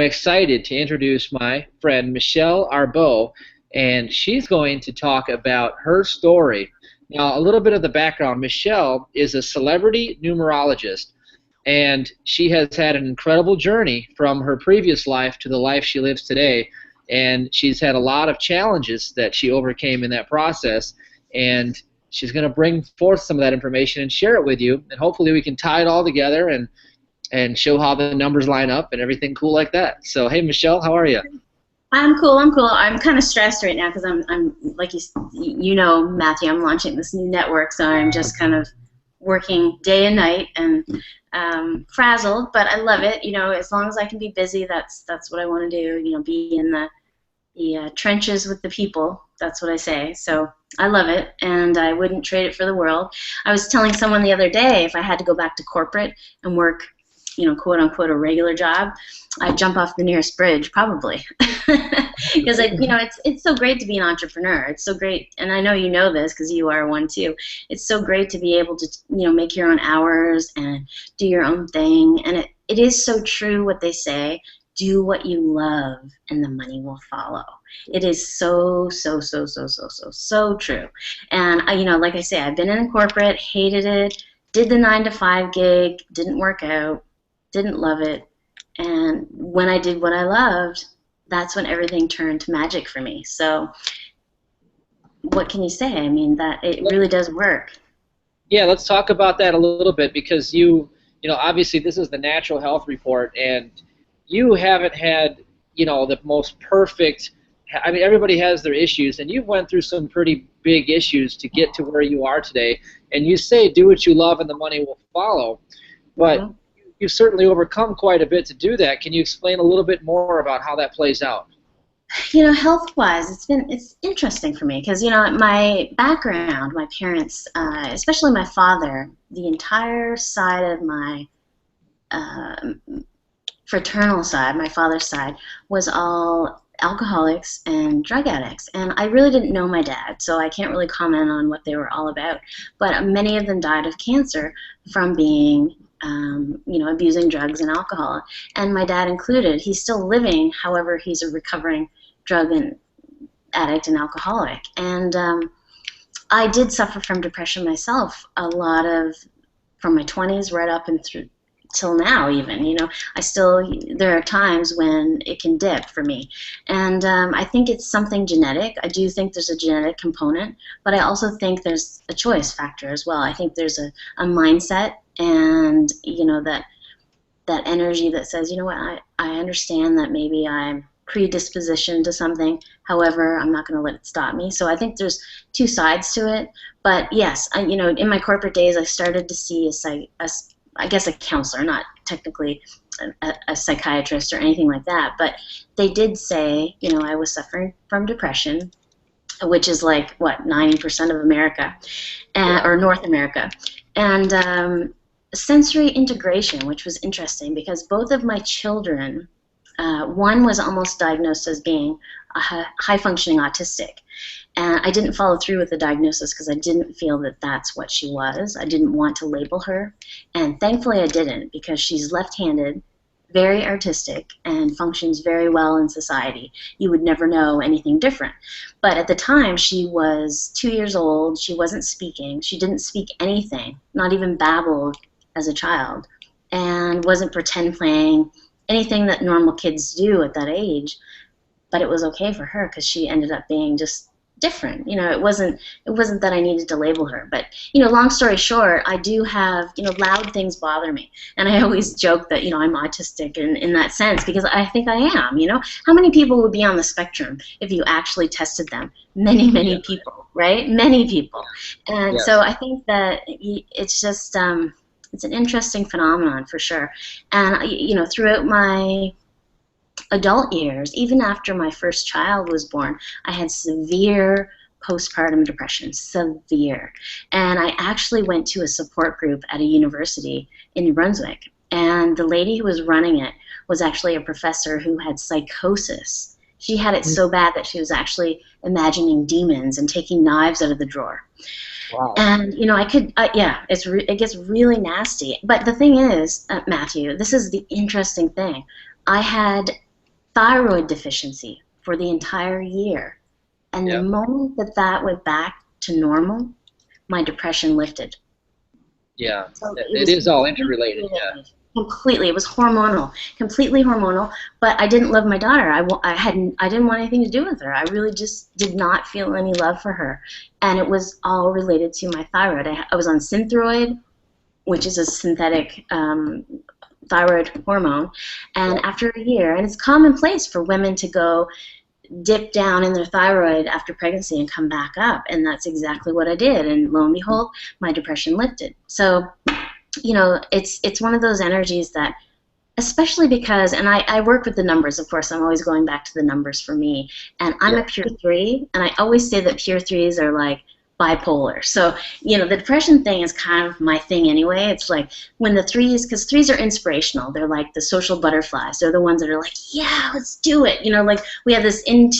excited to introduce my friend Michelle Arbeau, and she's going to talk about her story. Now, a little bit of the background. Michelle is a celebrity numerologist, and she has had an incredible journey from her previous life to the life she lives today, and she's had a lot of challenges that she overcame in that process, and she's going to bring forth some of that information and share it with you, and hopefully we can tie it all together and show how the numbers line up and everything cool like that. So, hey, Michelle, how are you? I'm cool. I'm cool. I'm kind of stressed right now because I'm like you know, Matthew. I'm launching this new network, so I'm just kind of working day and night and frazzled. But I love it. You know, as long as I can be busy, that's what I want to do. You know, be in the trenches with the people. That's what I say. So I love it, and I wouldn't trade it for the world. I was telling someone the other day, if I had to go back to corporate and work, you know, quote unquote, a regular job, I'd jump off the nearest bridge, probably. Because you know, it's so great to be an entrepreneur. It's so great, and I know you know this because you are one too. It's so great to be able to, you know, make your own hours and do your own thing. And it is so true what they say: do what you love, and the money will follow. It is so true. And you know, like I say, I've been in corporate, hated it, did the 9-to-5 gig, didn't work out, didn't love it. And when I did what I loved, that's when everything turned to magic for me. So what can you say? I mean, that it really does work. Yeah, let's talk about that a little bit, because you know, obviously this is the Natural Health Report, and you haven't had, you know, the most perfect, I mean, everybody has their issues, and you've went through some pretty big issues to get to where you are today. And you say do what you love and the money will follow, but you've certainly overcome quite a bit to do that. Can you explain a little bit more about how that plays out? You know, health-wise, it's interesting for me because, you know, my background, my parents, especially my father, the entire side of my fraternal side, my father's side, was all alcoholics and drug addicts. And I really didn't know my dad, so I can't really comment on what they were all about. But many of them died of cancer from being you know, abusing drugs and alcohol, and my dad included. He's still living, however, he's a recovering drug and addict and alcoholic. And I did suffer from depression myself a lot of, from my 20s right up and through till now even, you know. There are times when it can dip for me. And I think it's something genetic. I do think there's a genetic component, but I also think there's a choice factor as well. I think there's a mindset, and, you know, that energy that says, you know what, I understand that maybe I'm predisposition to something, however, I'm not going to let it stop me. So I think there's two sides to it. But yes, you know, in my corporate days, I started to see I guess a counselor, not technically a psychiatrist or anything like that, but they did say, you know, I was suffering from depression, which is like, what, 90% of America, or North America. And sensory integration, which was interesting because both of my children, one was almost diagnosed as being a high-functioning autistic. And I didn't follow through with the diagnosis because I didn't feel that that's what she was. I didn't want to label her. And thankfully I didn't, because she's left-handed, very artistic, and functions very well in society. You would never know anything different. But at the time, she was 2 years old. She wasn't speaking. She didn't speak anything, not even babbled as a child, and wasn't pretend playing, anything that normal kids do at that age. But it was okay for her because she ended up being just different. You know, it wasn't that I needed to label her. But, you know, long story short, I do have, you know, loud things bother me. And I always joke that, you know, I'm autistic in that sense, because I think I am, you know. How many people would be on the spectrum if you actually tested them? Many people, right? Many people. And so I think that it's just, it's an interesting phenomenon for sure. And, you know, throughout my adult years, even after my first child was born, I had severe postpartum depression, severe. And I actually went to a support group at a university in New Brunswick, and the lady who was running it was actually a professor who had psychosis. She had it so bad that she was actually imagining demons and taking knives out of the drawer. Wow. And, you know, it gets really nasty. But the thing is, Matthew, this is the interesting thing. I had thyroid deficiency for the entire year. And the Yeah. moment that that went back to normal, my depression lifted. Yeah. So it It was is all completely interrelated. Yeah. related. Completely. It was hormonal, completely hormonal. But I didn't love my daughter. I didn't want anything to do with her. I really just did not feel any love for her. And it was all related to my thyroid. I was on Synthroid, which is a synthetic thyroid hormone. And Yeah. after a year, and it's commonplace for women to go dip down in their thyroid after pregnancy and come back up. And that's exactly what I did. And lo and behold, my depression lifted. So, you know, it's one of those energies that, especially because, and I work with the numbers, of course, I'm always going back to the numbers for me. And I'm Yeah. a pure three, and I always say that pure threes are like bipolar. So, you know, the depression thing is kind of my thing anyway. It's like when the threes, because threes are inspirational. They're like the social butterflies. They're the ones that are like, yeah, let's do it. You know, like we have this built-in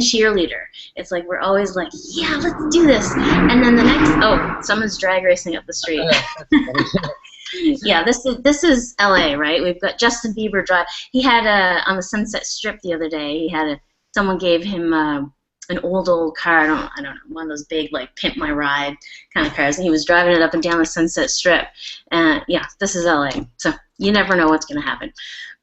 cheerleader. It's like we're always like, yeah, let's do this. And then the next, oh, someone's drag racing up the street. Yeah, this is LA, right? We've got Justin Bieber drive. He had on the Sunset Strip the other day. Someone gave him an old car. I don't know, one of those big like pimp my ride kind of cars, and he was driving it up and down the Sunset Strip. Yeah, this is LA, so you never know what's going to happen.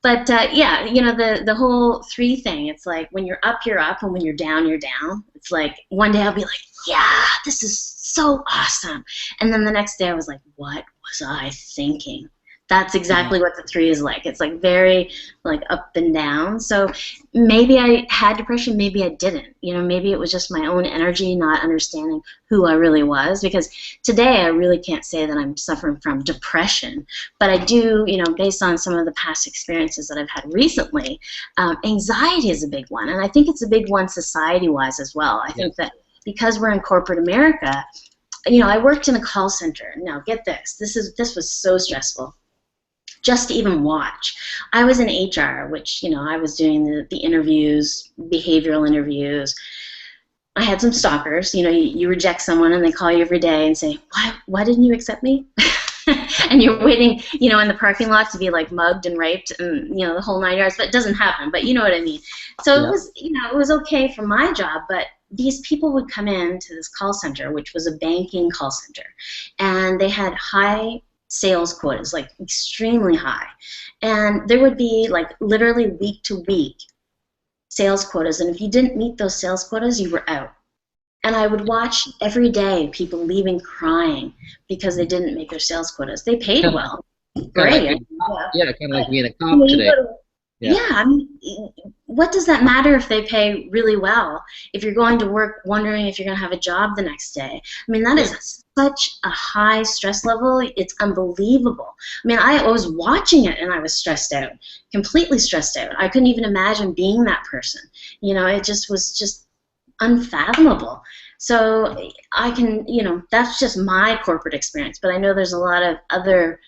But yeah, you know, the whole three thing. It's like when you're up, and when you're down, you're down. It's like one day I'll be like, yeah, this is so awesome, and then the next day I was like, what was I thinking? That's exactly what the three is like. It's like very like up and down. So maybe I had depression, maybe I didn't. You know, maybe it was just my own energy, not understanding who I really was. Because today I really can't say that I'm suffering from depression, but I do, you know, based on some of the past experiences that I've had recently, anxiety is a big one. And I think it's a big one society-wise as well. I think that because we're in corporate America, you know, I worked in a call center. Now get this, this was so stressful. Just to even watch. I was in HR, which, you know, I was doing the interviews, behavioral interviews. I had some stalkers. You know, you reject someone and they call you every day and say, why didn't you accept me? And you're waiting, you know, in the parking lot to be like mugged and raped and, you know, the whole 9 yards, but it doesn't happen, but you know what I mean. So it was, you know, it was okay for my job, but these people would come in to this call center, which was a banking call center, and they had high sales quotas, like extremely high. And there would be like literally week to week sales quotas. And if you didn't meet those sales quotas, you were out. And I would watch every day people leaving crying because they didn't make their sales quotas. They paid well. Great. Kind of like being a cop You know, today. yeah, I mean, what does that matter if they pay really well if you're going to work wondering if you're going to have a job the next day? I mean, that is such a high stress level. It's unbelievable. I mean, I was watching it and I was stressed out, completely stressed out. I couldn't even imagine being that person. You know, it just was just unfathomable. So I can, you know, that's just my corporate experience, but I know there's a lot of other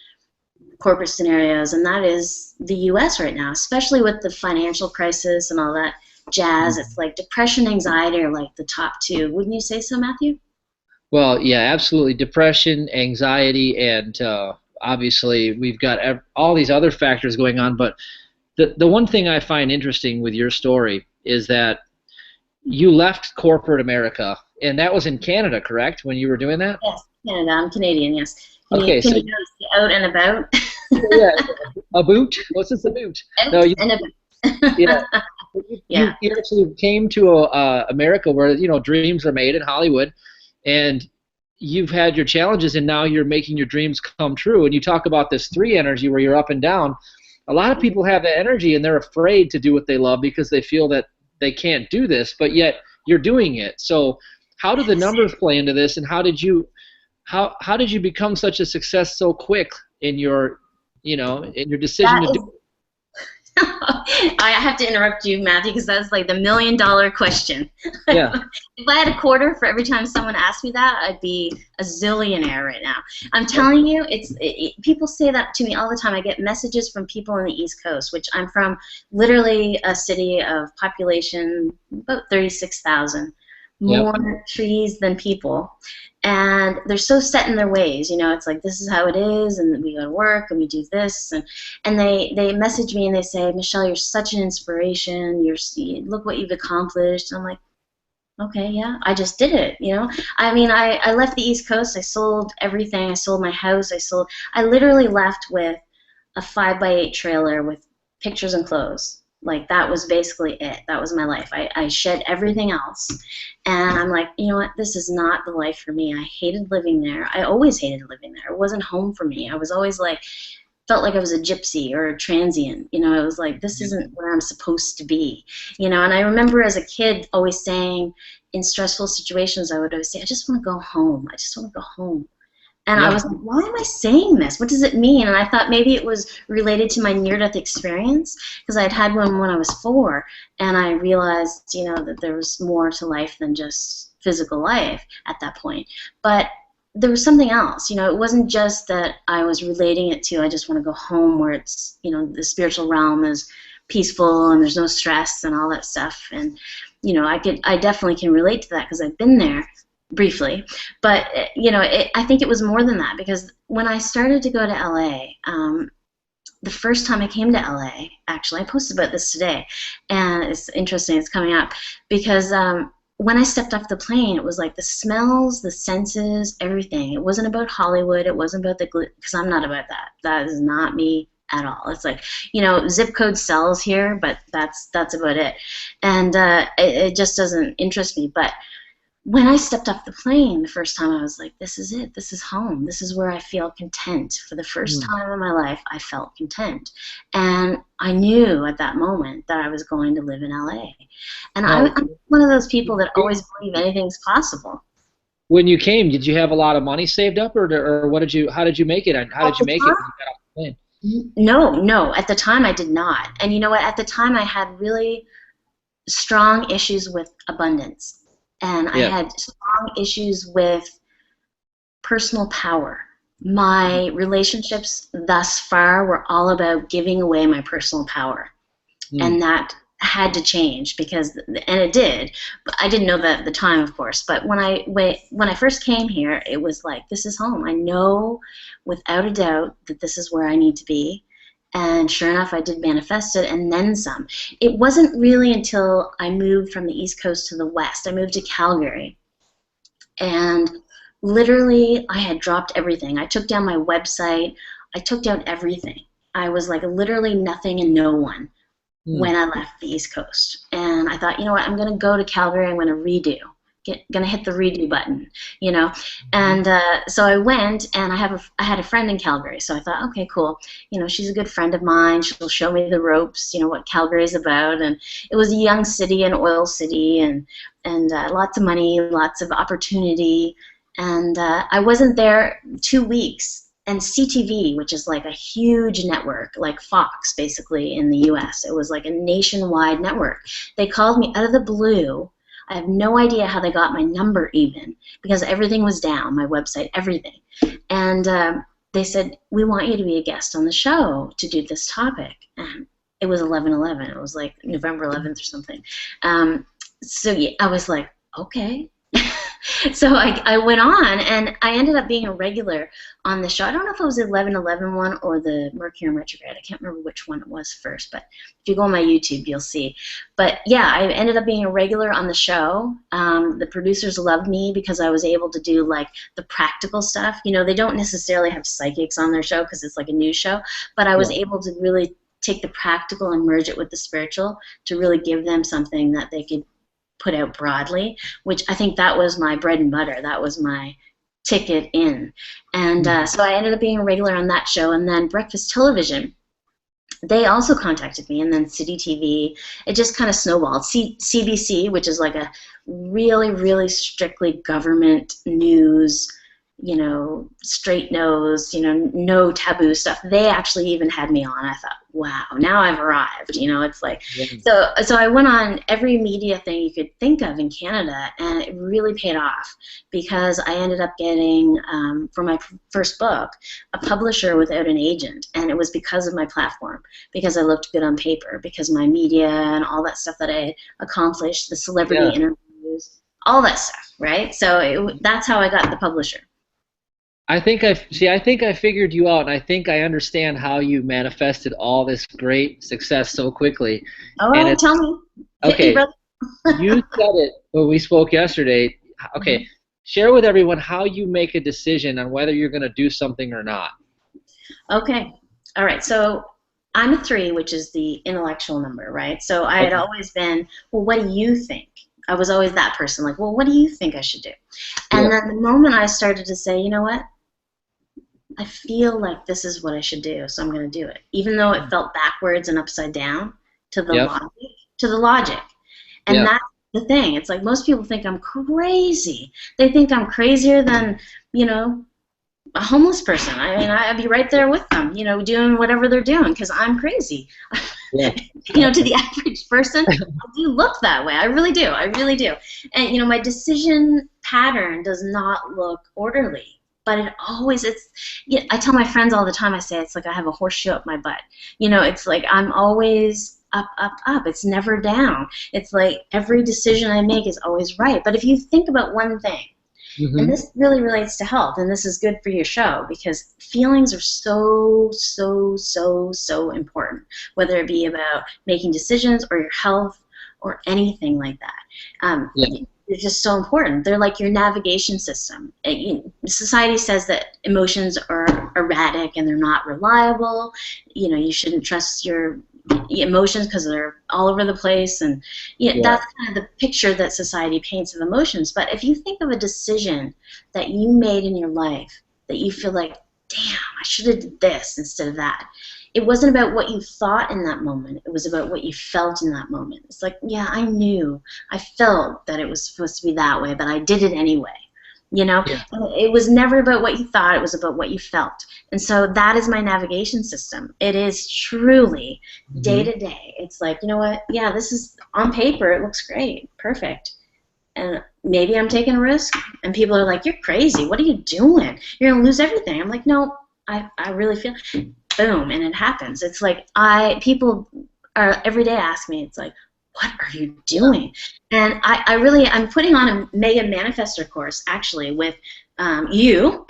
corporate scenarios, and that is the U.S. right now, especially with the financial crisis and all that jazz. It's like depression, anxiety are like the top two. Wouldn't you say so, Matthew? Well, yeah, absolutely. Depression, anxiety, and obviously we've got all these other factors going on. But the one thing I find interesting with your story is that you left corporate America, and that was in Canada, correct, when you were doing that? Yes, Canada. I'm Canadian, yes. Okay, can so you notice the out and about? yeah, a boot. What's this, a boot? Out No, you, and about. yeah, Yeah. you actually came to America where, you know, dreams are made in Hollywood, and you've had your challenges, and now you're making your dreams come true. And you talk about this three energy where you're up and down. A lot of people have that energy, and they're afraid to do what they love because they feel that they can't do this, but yet you're doing it. So how do the numbers play into this, and how did you become such a success so quick in your, you know, in your decision to do it? I have to interrupt you, Matthew, because that's like the $1 million question. Yeah. If I had a quarter for every time someone asked me that, I'd be a zillionaire right now. I'm telling you, people say that to me all the time. I get messages from people on the East Coast, which I'm from, literally a city of population about 36,000. Yep. more trees than people. And they're so set in their ways, you know, it's like, this is how it is, and we go to work and we do this. And they message me and they say, Michelle, you're such an inspiration. Look what you've accomplished. And I'm like, okay, yeah, I just did it, you know. I mean, I left the East Coast. I sold everything. I sold my house. I literally left with a 5x8 trailer with pictures and clothes. Like, that was basically it. That was my life. I shed everything else. And I'm like, you know what? This is not the life for me. I hated living there. I always hated living there. It wasn't home for me. I was always like, felt like I was a gypsy or a transient. You know, it was like, this isn't where I'm supposed to be. You know, and I remember as a kid always saying in stressful situations, I would always say, I just want to go home. I just want to go home. And I Yeah. was like, why am I saying this? What does it mean? And I thought maybe it was related to my near-death experience, because I'd had one when I was 4, and I realized, you know, that there was more to life than just physical life at that point. But there was something else. You know, it wasn't just that I was relating it to, I just want to go home where it's, you know, the spiritual realm is peaceful and there's no stress and all that stuff. And, you know, I definitely can relate to that because I've been there briefly, but you know, I think it was more than that, because when I started to go to LA, the first time I came to LA, actually, I posted about this today, and it's interesting, it's coming up, because when I stepped off the plane, it was like the smells, the senses, everything. It wasn't about Hollywood, it wasn't about because I'm not about that. That is not me at all. It's like, you know, zip code sells here, but that's about it. And it just doesn't interest me. But when I stepped off the plane the first time, I was like, this is it. This is home. This is where I feel content. For the first time in my life, I felt content. And I knew at that moment that I was going to live in LA. And Now, I'm one of those people that always believe anything's possible. when you came, did you have a lot of money saved up, or what did you? How did you make it? And how At did you the make it when you got off the plane? time, no. At the time, I did not. And you know what? At the time, I had really strong issues with abundance. And I Yeah. had strong issues with personal power. My relationships thus far were all about giving away my personal power. Mm. And that had to change, because, and it did. But I didn't know that at the time, of course. But when I first came here, it was like, this is home. I know without a doubt that this is where I need to be. And sure enough, I did manifest it, and then some. It wasn't really until I moved from the East Coast to the West. I moved to Calgary. And literally, I had dropped everything. I took down my website. I took down everything. I was like literally nothing and no one Mm. when I left the East Coast. And I thought, you know what, I'm going to go to Calgary. I'm going to redo. Going to hit the redo button, you know. And so I went, and I had a friend in Calgary. So I thought, okay, cool. You know, she's a good friend of mine. She'll show me the ropes, you know, what Calgary is about. And it was a young city, an oil city, and lots of money, lots of opportunity. And I wasn't there 2 weeks. And CTV, which is like a huge network, like Fox basically in the US, it was like a nationwide network. They called me out of the blue. I have no idea how they got my number even, because everything was down, my website, everything. And they said, we want you to be a guest on the show to do this topic. And it was 11/11. It was like November 11th or something. So yeah, I was like, okay. So I went on, and I ended up being a regular on the show. I don't know if it was the 11/11 one or the Mercury in retrograde. I can't remember which one it was first, but if you go on my YouTube, you'll see. But yeah, I ended up being a regular on the show. The producers loved me because I was able to do like the practical stuff. You know, they don't necessarily have psychics on their show because it's like a news show, but I was Yeah. able to really take the practical and merge it with the spiritual to really give them something that they could put out broadly, which I think that was my bread and butter. That was my ticket in. And so I ended up being a regular on that show. And then Breakfast Television, they also contacted me, and then City TV. It just kind of snowballed. CBC, which is like a really, really strictly government news, you know, straight nose, you know, no taboo stuff. They actually even had me on. I thought, wow, now I've arrived. You know, it's like, Yeah. so I went on every media thing you could think of in Canada, and it really paid off, because I ended up getting, for my first book, a publisher without an agent. And it was because of my platform, because I looked good on paper, because my media and all that stuff that I had accomplished, the celebrity Yeah. interviews, all that stuff, right? So that's how I got the publisher. I think I figured you out, and I think I understand how you manifested all this great success so quickly. All And right, it's tell me. Hit me, okay. brother. You said it when we spoke yesterday. Okay, Mhm. share with everyone how you make a decision on whether you're going to do something or not. Okay. All right. So I'm a 3, which is the intellectual number, right? So I had Okay. always been, well, what do you think? I was always that person, like, well, what do you think I should do? And Yeah. then the moment I started to say, you know what? I feel like this is what I should do, so I'm going to do it. Even though it felt backwards and upside down to the Yep. logic, to the logic. And Yep. that's the thing. It's like most people think I'm crazy. They think I'm crazier than, you know, a homeless person. I mean, I'd be right there with them, you know, doing whatever they're doing because I'm crazy. Yeah. You know, to the average person, I do look that way. I really do. I really do. And, you know, my decision pattern does not look orderly. But it always, yeah, I tell my friends all the time, I say it's like I have a horseshoe up my butt. You know, it's like I'm always up, up, up. It's never down. It's like every decision I make is always right. But if you think about one thing, and Hmm. this really relates to health, and this is good for your show because feelings are so, so, so, so important, whether it be about making decisions or your health or anything like that. Yeah. They're just so important. They're like your navigation system. Society says that emotions are erratic and they're not reliable. You know, you shouldn't trust your emotions because they're all over the place, and yeah, Yeah. that's kind of the picture that society paints of emotions. But if you think of a decision that you made in your life that you feel like, damn, I should have did this instead of that, it wasn't about what you thought in that moment, it was about what you felt in that moment. It's like, yeah, I felt that it was supposed to be that way, but I did it anyway. You know, Yeah. it was never about what you thought, it was about what you felt. And so that is my navigation system. It is truly day Hmm. to day. It's like, you know what? Yeah, this is on paper, it looks great, perfect. And maybe I'm taking a risk, and people are like, you're crazy. What are you doing? You're going to lose everything. I'm like, no, I really feel, boom, and it happens. It's like, people are every day ask me, it's like, what are you doing? And I'm putting on a mega manifestor course actually with you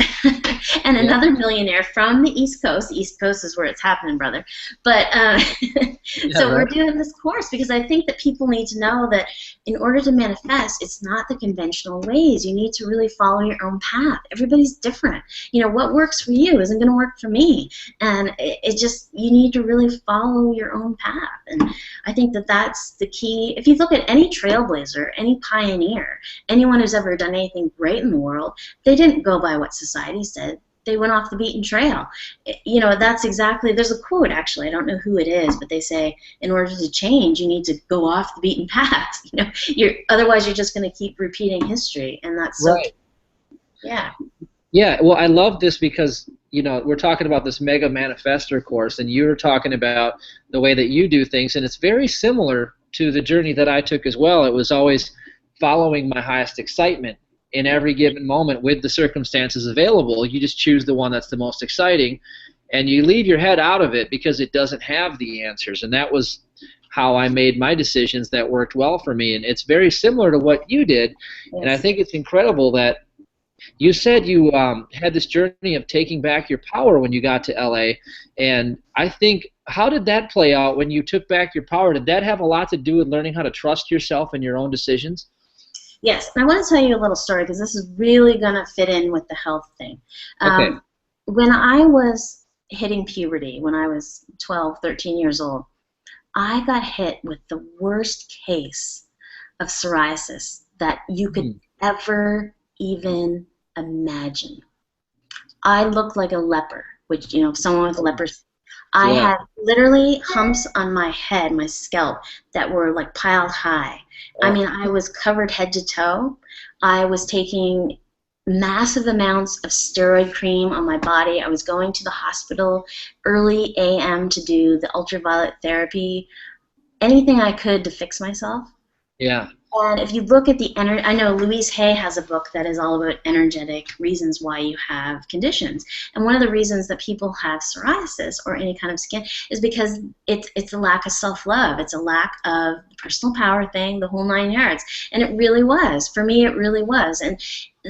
and Yeah. another millionaire from the East Coast. The East Coast is where it's happening, brother. But Yeah. so we're Right. doing this course because I think that people need to know that in order to manifest, it's not the conventional ways. You need to really follow your own path. Everybody's different. You know, what works for you isn't going to work for me. And it just, you need to really follow your own path. And I think that that's the key. If you look at any trailblazer, any pioneer, anyone who's ever done anything great in the world, they didn't go by what society said. They went off the beaten trail. You know, that's exactly, there's a quote actually, I don't know who it is, but they say, in order to change, you need to go off the beaten path. You know, otherwise you're just going to keep repeating history, and that's so, Right. yeah. Yeah. Well, I love this because we're talking about this mega manifestor course, and you're talking about the way that you do things, and it's very similar to the journey that I took as well. It was always following my highest excitement in every given moment with the circumstances available. You just choose the one that's the most exciting, and you leave your head out of it because it doesn't have the answers. And that was how I made my decisions that worked well for me. And it's very similar to what you did. And I Yes. think it's incredible that you said you had this journey of taking back your power when you got to LA. And I think, how did that play out when you took back your power? Did that have a lot to do with learning how to trust yourself and your own decisions? Yes, and I want to tell you a little story because this is really going to fit in with the health thing. Okay. When I was hitting puberty, when I was 12, 13 years old, I got hit with the worst case of psoriasis that you could Hmm. ever even imagine. I looked like a leper, which, you know, someone with leprosy. I Yeah. had literally humps on my head, my scalp, that were like piled high. I Oh, mean, I was covered head to toe. I was taking massive amounts of steroid cream on my body. I was going to the hospital early AM to do the ultraviolet therapy, anything I could to fix myself. yeah. And if you look at the energy, I know Louise Hay has a book that is all about energetic reasons why you have conditions. And one of the reasons that people have psoriasis or any kind of skin is because it's a lack of self-love. It's a lack of the personal power thing, the whole 9 yards. And it really was. For me, it really was. And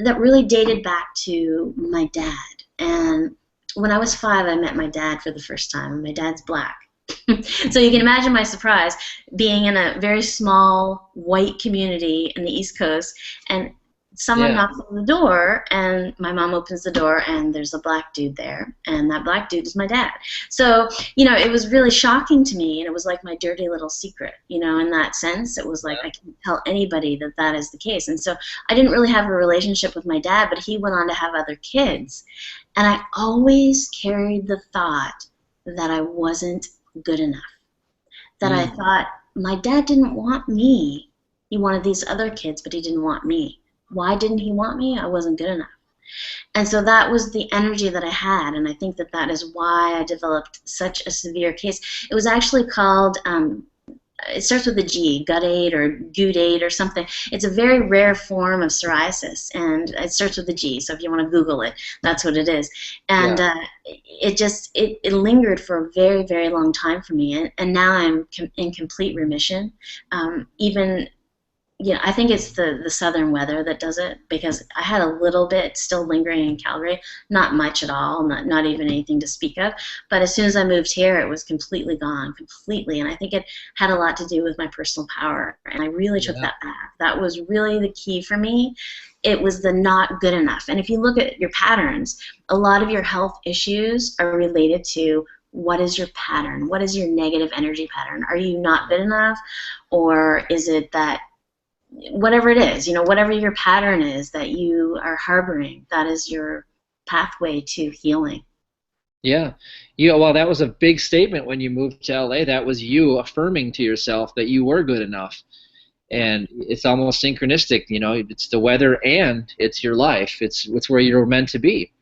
that really dated back to my dad. And when I was 5, I met my dad for the first time. My dad's black. So you can imagine my surprise being in a very small white community in the East Coast, and someone knocks on the door, and my mom opens the door, and there's a black dude there, and that black dude is my dad. So, it was really shocking to me, and it was like my dirty little secret, in that sense. It was like I can't tell anybody that that is the case. And so I didn't really have a relationship with my dad, but he went on to have other kids, and I always carried the thought that I wasn't good enough. That I thought, my dad didn't want me. He wanted these other kids, but he didn't want me. Why didn't he want me? I wasn't good enough. And so that was the energy that I had, and I think that that is why I developed such a severe case. It was actually called, it starts with a G, guttate or gudate or something. It's a very rare form of psoriasis, and it starts with a G, so if you want to Google it, that's what it is. And it lingered for a very, very long time for me, and now I'm in complete remission. I think it's the southern weather that does it, because I had a little bit still lingering in Calgary, not much at all, not even anything to speak of. But as soon as I moved here, it was completely gone, completely. And I think it had a lot to do with my personal power, and I really took that back. That was really the key for me. It was the not good enough. And if you look at your patterns, a lot of your health issues are related to what is your pattern? What is your negative energy pattern? Are you not good enough? Or is it that whatever it is, whatever your pattern is that you are harboring, that is your pathway to healing. Yeah. Well, that was a big statement when you moved to LA. That was you affirming to yourself that you were good enough. And it's almost synchronistic, it's the weather and it's your life. It's where you're meant to be.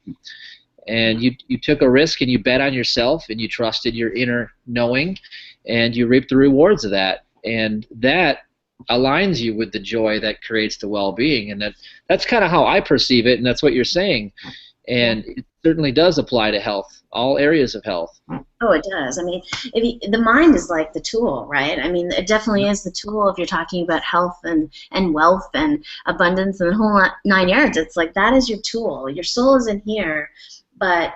And you took a risk and you bet on yourself and you trusted your inner knowing, and you reaped the rewards of that. And that aligns you with the joy that creates the well-being, and that's kind of how I perceive it, and that's what you're saying. And it certainly does apply to health, all areas of health. Oh, it does. I mean, the mind is like the tool, right? I mean, it definitely is the tool if you're talking about health and wealth and abundance and the whole 9 yards. It's like that is your tool. Your soul is in here, but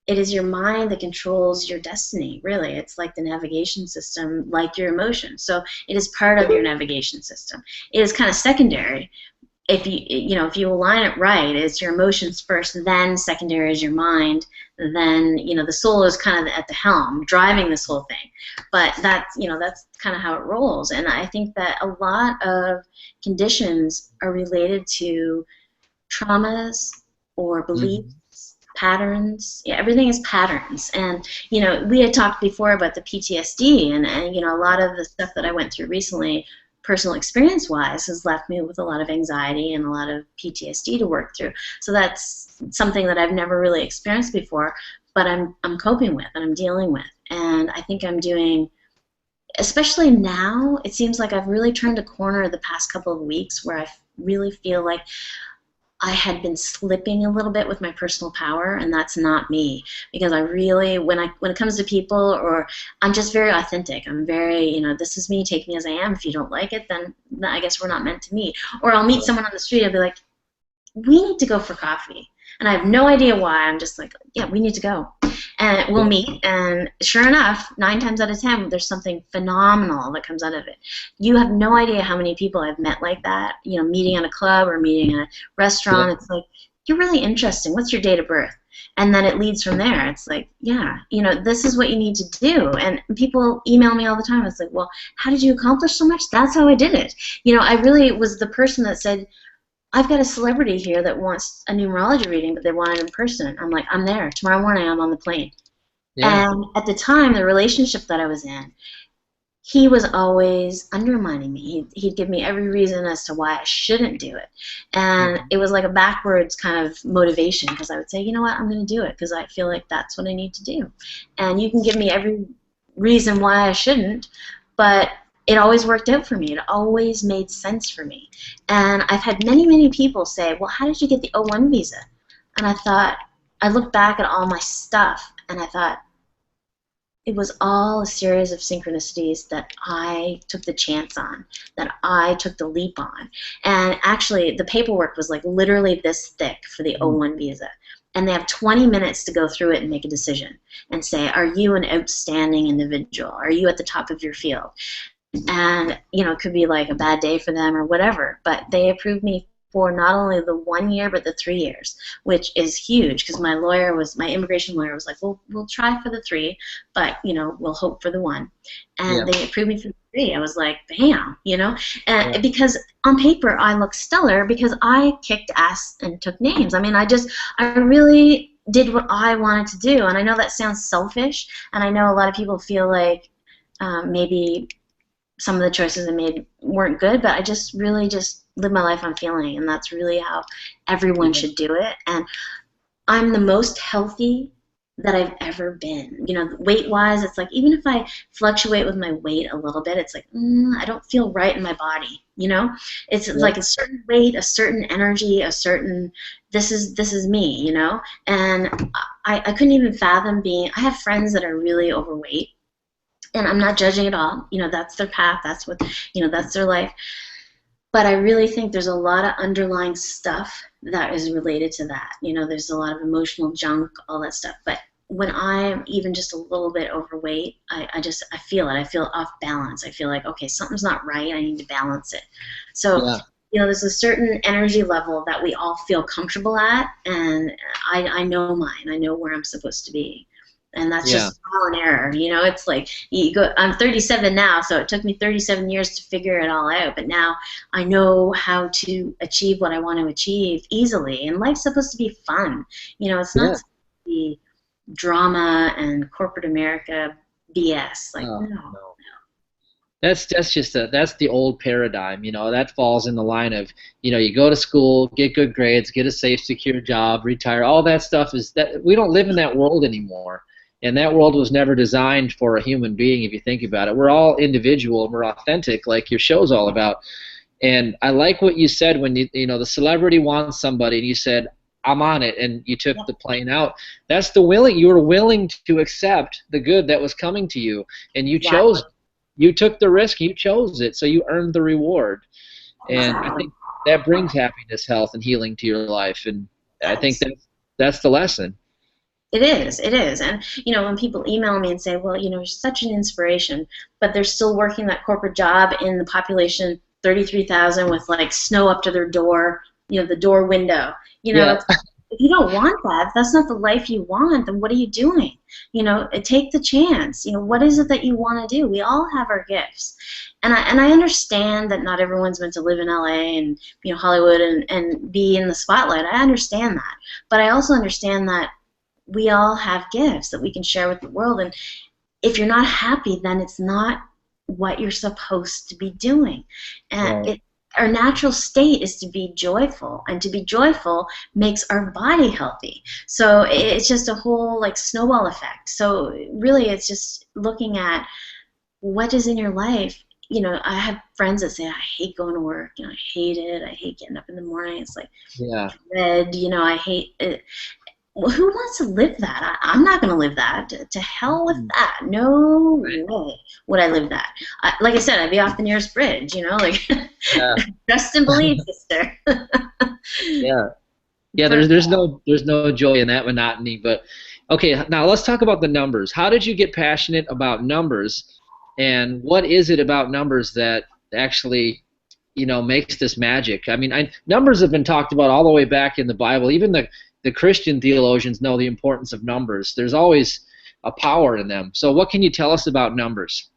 it is your mind that controls your destiny, really. It's like the navigation system, like your emotions. So it is part of your navigation system. It is kind of secondary. If you align it right, it's your emotions first, then secondary is your mind, then the soul is kind of at the helm, driving this whole thing. But that's kind of how it rolls. And I think that a lot of conditions are related to traumas or beliefs. Patterns. Yeah, everything is patterns. And we had talked before about the PTSD, and a lot of the stuff that I went through recently, personal experience wise, has left me with a lot of anxiety and a lot of PTSD to work through. So that's something that I've never really experienced before, but I'm coping with and I'm dealing with. And I think I'm doing, especially now, it seems like I've really turned a corner the past couple of weeks where I really feel like I had been slipping a little bit with my personal power, and that's not me, because I really, when it comes to people, or I'm just very authentic. I'm very, this is me, take me as I am. If you don't like it, then I guess we're not meant to meet. Or I'll meet someone on the street, I'll be like, we need to go for coffee. And I have no idea why. I'm just like, yeah, we need to go. And we'll meet, and sure enough, 9 times out of 10, there's something phenomenal that comes out of it. You have no idea how many people I've met like that, meeting in a club or meeting in a restaurant. It's like, you're really interesting. What's your date of birth? And then it leads from there. It's like, yeah, this is what you need to do. And people email me all the time. It's like, well, how did you accomplish so much? That's how I did it. I really was the person that said, I've got a celebrity here that wants a numerology reading, but they want it in person. I'm like, I'm there. Tomorrow morning, I'm on the plane. Yeah. And at the time, the relationship that I was in, he was always undermining me. He'd give me every reason as to why I shouldn't do it. And it was like a backwards kind of motivation, because I would say, you know what, I'm going to do it because I feel like that's what I need to do. And you can give me every reason why I shouldn't, but it always worked out for me. It always made sense for me. And I've had many people say, well, how did you get the O1 visa? And I looked back at all my stuff, and I thought, it was all a series of synchronicities that I took the chance on, that I took the leap on. And actually, the paperwork was like literally this thick for the O1 visa. And they have 20 minutes to go through it and make a decision and say, are you an outstanding individual? Are you at the top of your field? And, you know, it could be like a bad day for them or whatever, but they approved me for not only the 1 year but the 3 years, which is huge because my immigration lawyer was like, well, we'll try for the 3, but, you know, we'll hope for the 1. And they approved me for the 3. I was like, bam, you know, and because on paper I look stellar because I kicked ass and took names. I mean, I really did what I wanted to do, and I know that sounds selfish, and I know a lot of people feel like maybe some of the choices I made weren't good, but I just really just live my life on feeling, and that's really how everyone should do it. And I'm the most healthy that I've ever been. You know, weight-wise, it's like even if I fluctuate with my weight a little bit, it's like I don't feel right in my body. You know, it's like a certain weight, a certain energy, a certain this is me. You know, and I couldn't even fathom being. I have friends that are really overweight. And I'm not judging at all. You know, that's their path. That's what, you know, that's their life. But I really think there's a lot of underlying stuff that is related to that. You know, there's a lot of emotional junk, all that stuff. But when I'm even just a little bit overweight, I feel it. I feel off balance. I feel like, okay, something's not right. I need to balance it. So, you know, there's a certain energy level that we all feel comfortable at. And I know mine. I know where I'm supposed to be. And that's just trial and error, you know. It's like I'm 37 now, so it took me 37 years to figure it all out. But now I know how to achieve what I want to achieve easily. And life's supposed to be fun, you know. It's not supposed to be drama and corporate America BS. Like no. That's the old paradigm, you know. That falls in the line of, you know, you go to school, get good grades, get a safe, secure job, retire. All that stuff is that we don't live in that world anymore. And that world was never designed for a human being, if you think about it. We're all individual and we're authentic, like your show's all about. And I like what you said when you know the celebrity wants somebody, and you said, I'm on it, and you took the plane out. That's you were willing to accept the good that was coming to you, and you chose. You took the risk, you chose it, so you earned the reward. And I think that brings happiness, health, and healing to your life. And I think that's the lesson. It is. And, you know, when people email me and say, well, you know, you're such an inspiration, but they're still working that corporate job in the population 33,000 with, like, snow up to their door, you know, the door window. You know, if you don't want that, if that's not the life you want, then what are you doing? You know, take the chance. You know, what is it that you want to do? We all have our gifts. And I understand that not everyone's meant to live in LA and, you know, Hollywood and be in the spotlight. I understand that. But I also understand that we all have gifts that we can share with the world. And if you're not happy, then it's not what you're supposed to be doing. And our natural state is to be joyful, and to be joyful makes our body healthy. So it's just a whole like snowball effect. So really it's just looking at what is in your life. You know, I have friends that say, I hate going to work, you know, I hate it, I hate getting up in the morning, it's like dread, you know, I hate it. Well, who wants to live that? I'm not going to live that. To hell with that. No way would I live that. Like I said, I'd be off the nearest bridge, you know, like trust and believe, sister. There's no joy in that monotony. But okay, now let's talk about the numbers. How did you get passionate about numbers, and what is it about numbers that actually, you know, makes this magic? I mean, numbers have been talked about all the way back in the Bible. Even the Christian theologians know the importance of numbers. There's always a power in them. So what can you tell us about numbers?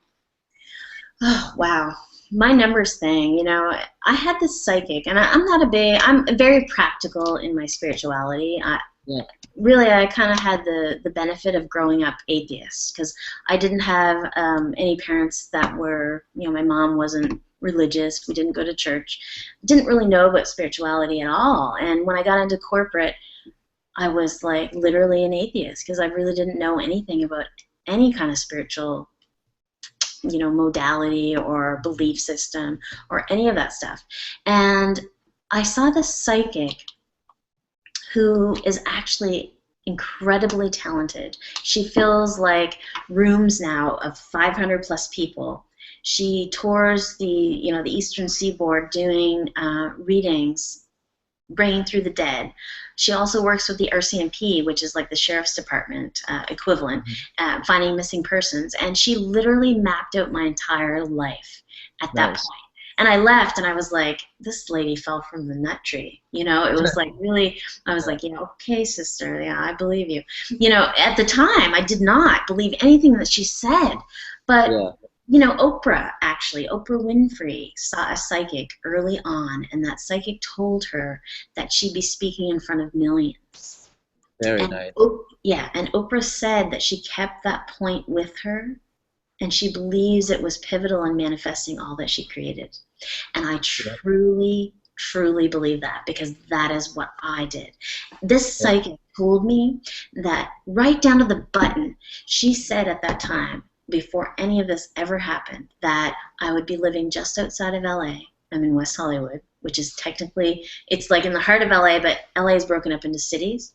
Oh, wow. My numbers thing, you know, I had this psychic, and I'm very practical in my spirituality. Really, I kind of had the benefit of growing up atheist, because I didn't have any parents that were, you know, my mom wasn't religious. We didn't go to church. Didn't really know about spirituality at all. And when I got into corporate, I was like literally an atheist, because I really didn't know anything about any kind of spiritual modality or belief system or any of that stuff. And I saw this psychic who is actually incredibly talented. She fills like rooms now of 500 plus people. She tours the Eastern Seaboard doing readings, bringing through the dead. She also works with the RCMP, which is like the Sheriff's Department equivalent, finding missing persons. And she literally mapped out my entire life at that point. And I left, and I was like, this lady fell from the nut tree. It was like really, I was like, okay, sister, yeah, I believe you. At the time, I did not believe anything that she said. But, Oprah Winfrey saw a psychic early on, and that psychic told her that she'd be speaking in front of millions. Very nice. And Oprah said that she kept that point with her, and she believes it was pivotal in manifesting all that she created. And I truly, truly believe that, because that is what I did. This psychic told me that right down to the button, she said at that time, before any of this ever happened, that I would be living just outside of LA. I'm in West Hollywood, which is technically, it's like in the heart of LA, but LA is broken up into cities.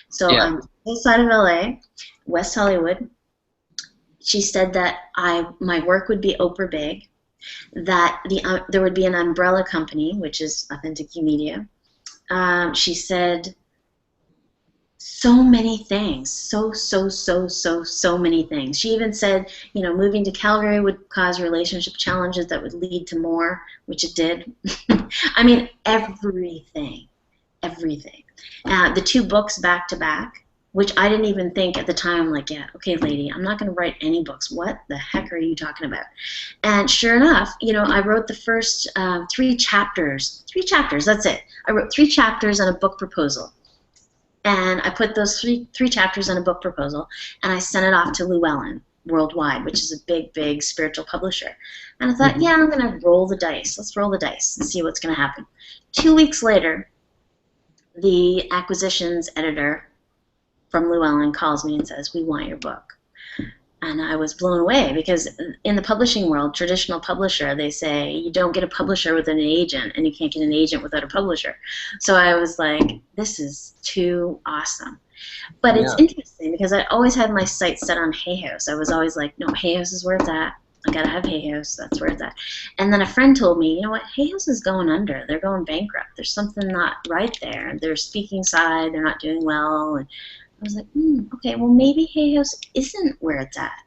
So I'm outside of LA, West Hollywood. She said that my work would be Oprah big, that there would be an umbrella company, which is Authentic Media. She said so many things, so many things. She even said, moving to Calgary would cause relationship challenges that would lead to more, which it did. I mean, everything. The 2 books back to back, which I didn't even think at the time, like, yeah, okay, lady, I'm not going to write any books. What the heck are you talking about? And sure enough, I wrote the first 3 chapters. 3 chapters, that's it. I wrote 3 chapters and a book proposal. And I put those three chapters in a book proposal, and I sent it off to Llewellyn Worldwide, which is a big spiritual publisher. And I thought, I'm going to roll the dice. Let's roll the dice and see what's going to happen. 2 weeks later, the acquisitions editor from Llewellyn calls me and says, we want your book. And I was blown away, because in the publishing world, traditional publisher, they say you don't get a publisher without an agent, and you can't get an agent without a publisher. So I was like, this is too awesome. But it's interesting, because I always had my sights set on Hay House. I was always like, no, Hay House is where it's at. I gotta have Hay House. That's where it's at. And then a friend told me, you know what, Hay House is going under. They're going bankrupt. There's something not right there. Their speaking side, they're not doing well. And I was like, okay, well, maybe Hay House isn't where it's at.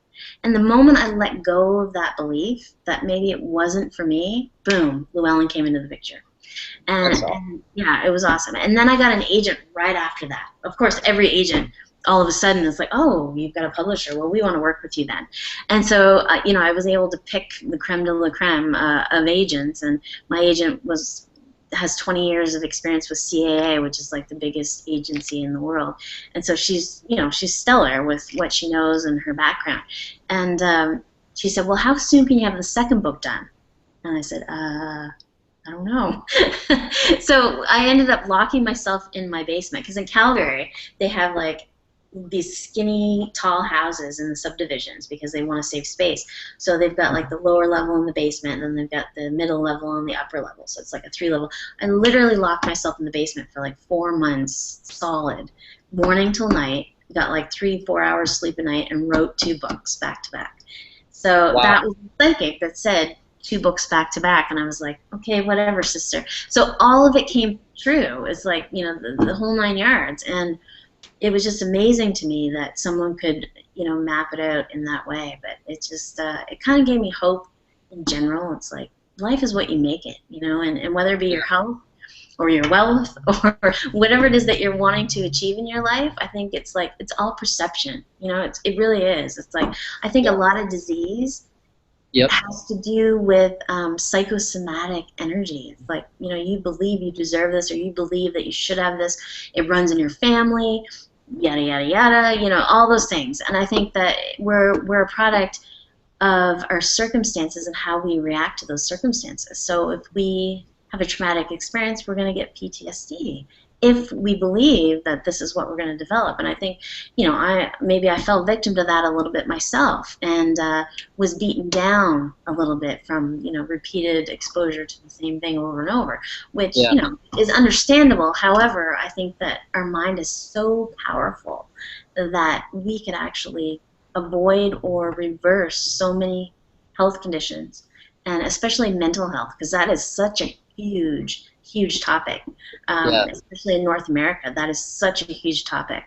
And the moment I let go of that belief that maybe it wasn't for me, boom, Llewellyn came into the picture. And yeah, it was awesome. And then I got an agent right after that. Of course, every agent all of a sudden is like, oh, you've got a publisher. Well, we want to work with you then. And so, I was able to pick the creme de la creme of agents. And my agent has 20 years of experience with CAA, which is like the biggest agency in the world. And so she's stellar with what she knows and her background. And she said, well, how soon can you have the second book done? And I said, I don't know. So I ended up locking myself in my basement, because in Calgary, they have like these skinny, tall houses in the subdivisions because they want to save space. So they've got like the lower level in the basement, and then they've got the middle level and the upper level. So it's like a 3-level. I literally locked myself in the basement for like 4 months solid, morning till night, got like 3-4 hours sleep a night, and wrote 2 books back to back. So that was the psychic that said 2 books back to back, and I was like, okay, whatever, sister. So all of it came true. It's like, the whole 9 yards. And it was just amazing to me that someone could, map it out in that way. But it just, it kind of gave me hope in general. It's like, life is what you make it, and whether it be your health or your wealth or whatever it is that you're wanting to achieve in your life, I think it's like, it's all perception. It really is. It's like, I think a lot of disease has to do with psychosomatic energy. It's like, you believe you deserve this, or you believe that you should have this. It runs in your family, yada, yada, yada, all those things. And I think that we're a product of our circumstances and how we react to those circumstances. So if we have a traumatic experience, we're going to get PTSD. if we believe that this is what we're going to develop. And I think, maybe I fell victim to that a little bit myself, and was beaten down a little bit from, repeated exposure to the same thing over and over, which, Yeah. Is understandable. However, I think that our mind is so powerful that we can actually avoid or reverse so many health conditions, and especially mental health, because that is such a huge topic, Yeah. especially in North America. That is such a huge topic.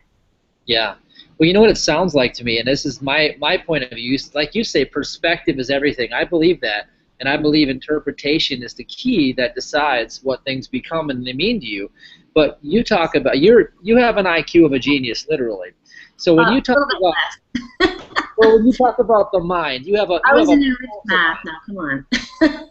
Yeah. Well, you know what it sounds like to me, and this is my point of view. Like you say, perspective is everything. I believe that, and I believe interpretation is the key that decides what things become and they mean to you. But you talk about you have an IQ of a genius, literally. So when you talk about well, when you talk about the mind, you have a. I was in enriched math. Now, come on.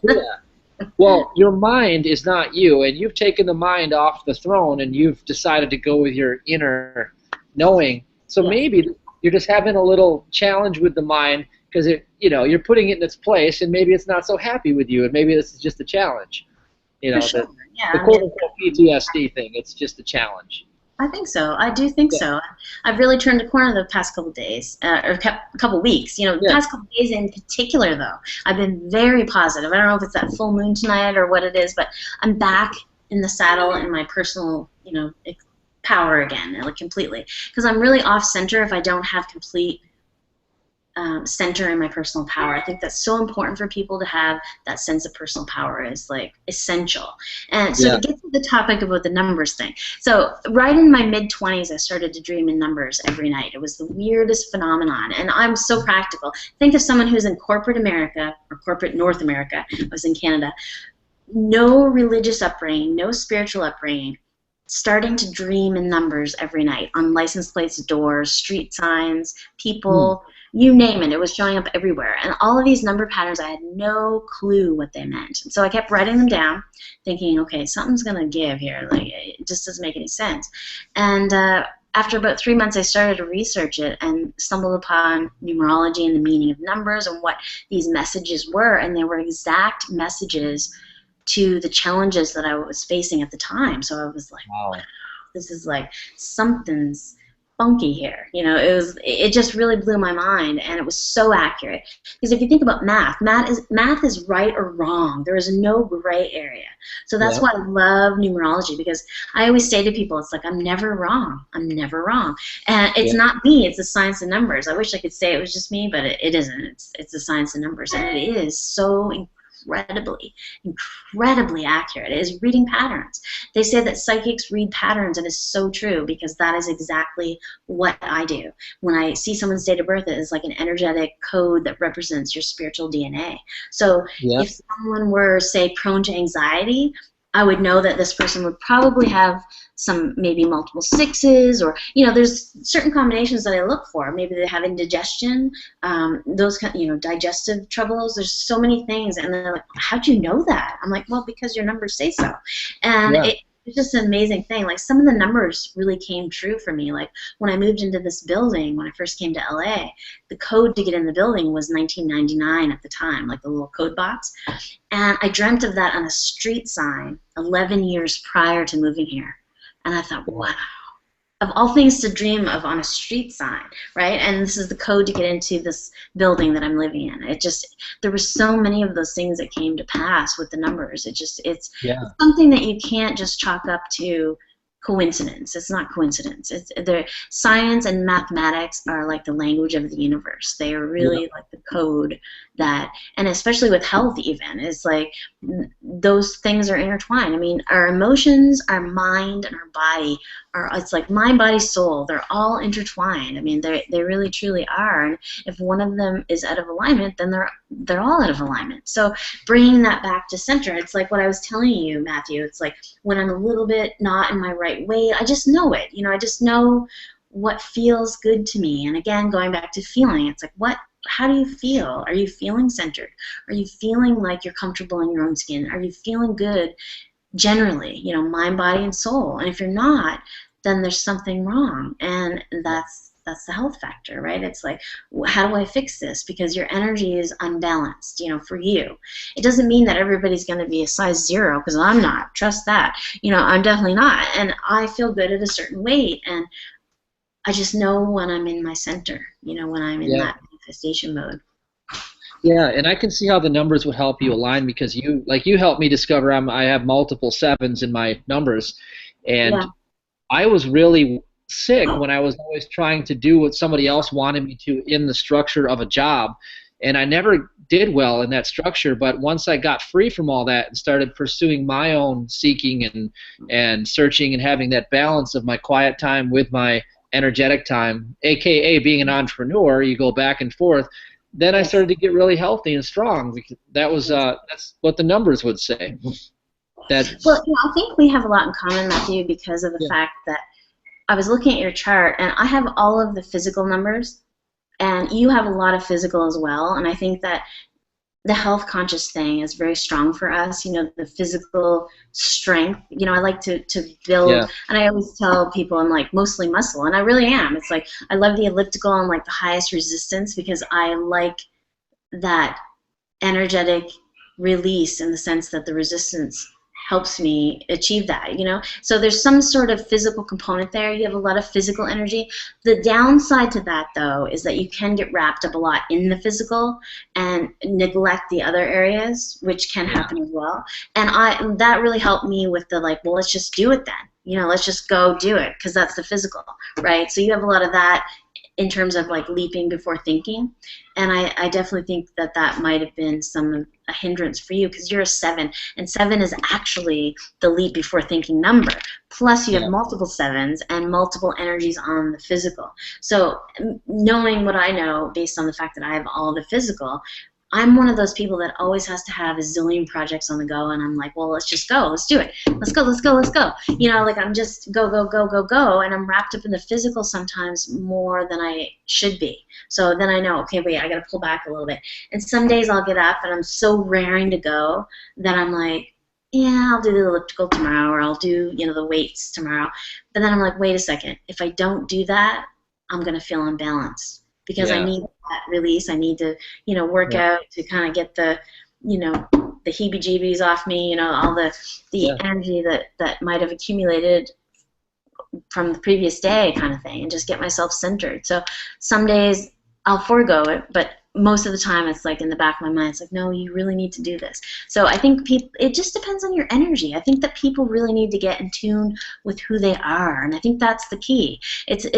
Yeah. Well, your mind is not you, and you've taken the mind off the throne, and you've decided to go with your inner knowing. So maybe you're just having a little challenge with the mind because you're putting it in its place, and maybe it's not so happy with you, and maybe this is just a challenge. For sure. The quote-unquote PTSD thing. It's just a challenge. I think so. I do think so. I've really turned a corner the past couple of days, or a couple of weeks. The past couple of days in particular, though, I've been very positive. I don't know if it's that full moon tonight or what it is, but I'm back in the saddle in my personal, power again, like completely. Because I'm really off center if I don't have complete center in my personal power. I think that's so important for people to have. That sense of personal power is like essential. And so to get to the topic about the numbers thing. So right in my mid-20s, I started to dream in numbers every night. It was the weirdest phenomenon. And I'm so practical. Think of someone who's in corporate America or corporate North America. I was in Canada. No religious upbringing, no spiritual upbringing, starting to dream in numbers every night on license plates, doors, street signs, people, you name it. It was showing up everywhere. And all of these number patterns, I had no clue what they meant. And so I kept writing them down, thinking, okay, something's going to give here. Like, it just doesn't make any sense. And after about 3 months, I started to research it and stumbled upon numerology and the meaning of numbers and what these messages were. And they were exact messages to the challenges that I was facing at the time. So I was like, wow, this is like something's funky here. It just really blew my mind, and it was so accurate. Because if you think about math is right or wrong. There is no gray area. So that's why I love numerology, because I always say to people, it's like, I'm never wrong. I'm never wrong. And it's not me. It's the science of numbers. I wish I could say it was just me, but it isn't. It's the science of numbers, and it is so incredibly accurate. It is reading patterns. They say that psychics read patterns, and it's so true, because that is exactly what I do. When I see someone's date of birth, it is like an energetic code that represents your spiritual DNA. So if someone were, say, prone to anxiety, I would know that this person would probably have some, maybe multiple sixes, or there's certain combinations that I look for. Maybe they have indigestion, those kind, digestive troubles. There's so many things, and they're like, "How'd you know that?" I'm like, "Well, because your numbers say so." And it's just an amazing thing. Like, some of the numbers really came true for me. Like, when I moved into this building, when I first came to LA, the code to get in the building was 1999 at the time, like the little code box. And I dreamt of that on a street sign 11 years prior to moving here. And I thought, wow, of all things to dream of on a street sign, right? And this is the code to get into this building that I'm living in. There were so many of those things that came to pass with the numbers. It's something that you can't just chalk up to coincidence. It's not coincidence. Science and mathematics are like the language of the universe. They are really like the code that, and especially with health even, it's like those things are intertwined. I mean, our emotions, our mind, and our body it's like mind, body, soul. They're all intertwined. I mean, they really truly are. And if one of them is out of alignment, then they're all out of alignment. So bringing that back to center, it's like what I was telling you, Matthew. It's like when I'm a little bit not in my right way, I just know it. I just know what feels good to me. And again, going back to feeling, it's like, how do you feel? Are you feeling centered? Are you feeling like you're comfortable in your own skin? Are you feeling good generally, mind, body, and soul? And if you're not, then there's something wrong. And that's that's the health factor, right? It's like, how do I fix this? Because your energy is unbalanced, for you. It doesn't mean that everybody's going to be a size 0, because I'm not. Trust that. I'm definitely not. And I feel good at a certain weight, and I just know when I'm in my center, when I'm in that manifestation mode. Yeah, and I can see how the numbers would help you align, because you helped me discover I have multiple 7s in my numbers, and I was really sick when I was always trying to do what somebody else wanted me to in the structure of a job, and I never did well in that structure. But once I got free from all that and started pursuing my own seeking and searching and having that balance of my quiet time with my energetic time, aka being an entrepreneur, you go back and forth. Then I started to get really healthy and strong, because that's what the numbers would say. Well, I think we have a lot in common, Matthew, because of the fact that I was looking at your chart, and I have all of the physical numbers, and you have a lot of physical as well. And I think that the health conscious thing is very strong for us, the physical strength. I like to build, and I always tell people I'm like mostly muscle, and I really am. It's like I love the elliptical and like the highest resistance, because I like that energetic release, in the sense that the resistance helps me achieve that, So there's some sort of physical component there. You have a lot of physical energy. The downside to that, though, is that you can get wrapped up a lot in the physical and neglect the other areas, which can happen as well. And that really helped me with the well, let's just do it then. Let's just go do it, because that's the physical, right? So you have a lot of that in terms of leaping before thinking, and I definitely think that might have been a hindrance for you, because you're a 7, and 7 is actually the leap before thinking number. Plus you have multiple 7s and multiple energies on the physical. So knowing what I know, based on the fact that I have all the physical, I'm one of those people that always has to have a zillion projects on the go, and I'm like, well, let's just go, let's do it, let's go. I'm just go, and I'm wrapped up in the physical sometimes more than I should be. So then I know, okay, wait, I got to pull back a little bit. And some days I'll get up and I'm so raring to go that I'm like, yeah, I'll do the elliptical tomorrow, or I'll do, the weights tomorrow. But then I'm like, wait a second, if I don't do that, I'm going to feel unbalanced. Because I need that release. I need to, work out to kind of get the, the heebie-jeebies off me, all the energy that might have accumulated from the previous day, kind of thing, and just get myself centered. So some days I'll forego it, but most of the time it's in the back of my mind, it's no, you really need to do this. So I think it just depends on your energy. I think that people really need to get in tune with who they are, and I think that's the key.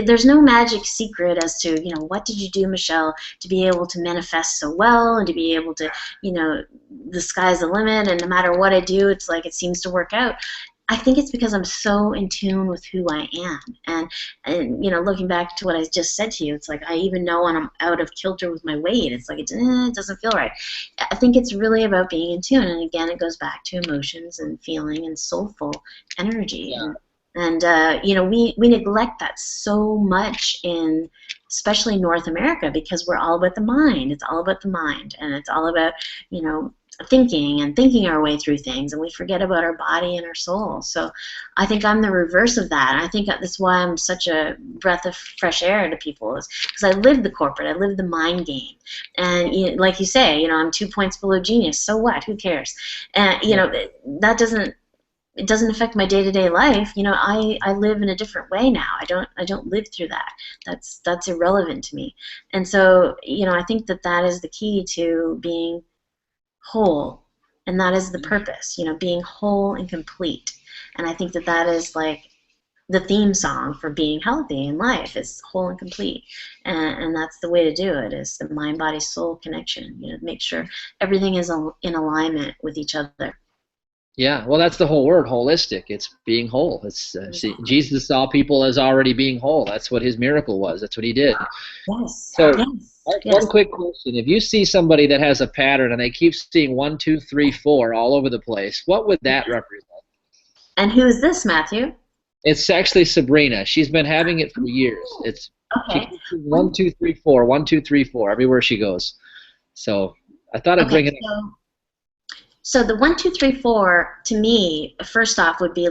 There's no magic secret as to, what did you do, Michelle, to be able to manifest so well, and to be able to, the sky's the limit, and no matter what I do, it's it seems to work out. I think it's because I'm so in tune with who I am. And looking back to what I just said to you, it's I even know when I'm out of kilter with my weight. It's it doesn't feel right. I think it's really about being in tune. And again, it goes back to emotions and feeling and soulful energy. Yeah. And we neglect that so much in especially North America, because we're all about the mind. It's all about the mind, and it's all about, thinking our way through things, and we forget about our body and our soul. So I think I'm the reverse of that. I think that's why I'm such a breath of fresh air to people, is because I live the corporate, I live the mind game. And like you say, I'm 2 points below genius. So what? Who cares? And that doesn't affect my day-to-day life. I live in a different way now. I don't live through that. That's irrelevant to me. And so, I think that is the key to being whole, and that is the purpose, being whole and complete. And I think that is the theme song for being healthy in life, is whole and complete. And that's the way to do it, is the mind, body, soul connection, make sure everything is in alignment with each other. Yeah, well, that's the whole word, holistic. It's being whole. It's Jesus saw people as already being whole. That's what his miracle was. That's what he did. Yes. So, one quick question: if you see somebody that has a pattern and they keep seeing 1, 2, 3, 4 all over the place, what would that represent? And who is this, Matthew? It's actually Sabrina. She's been having it for years. It's okay. 1, 2, 3, 4, 1, 2, 3, 4 everywhere she goes. So I thought I'd bring it up. So the 1, 2, 3, 4 to me, first off, would be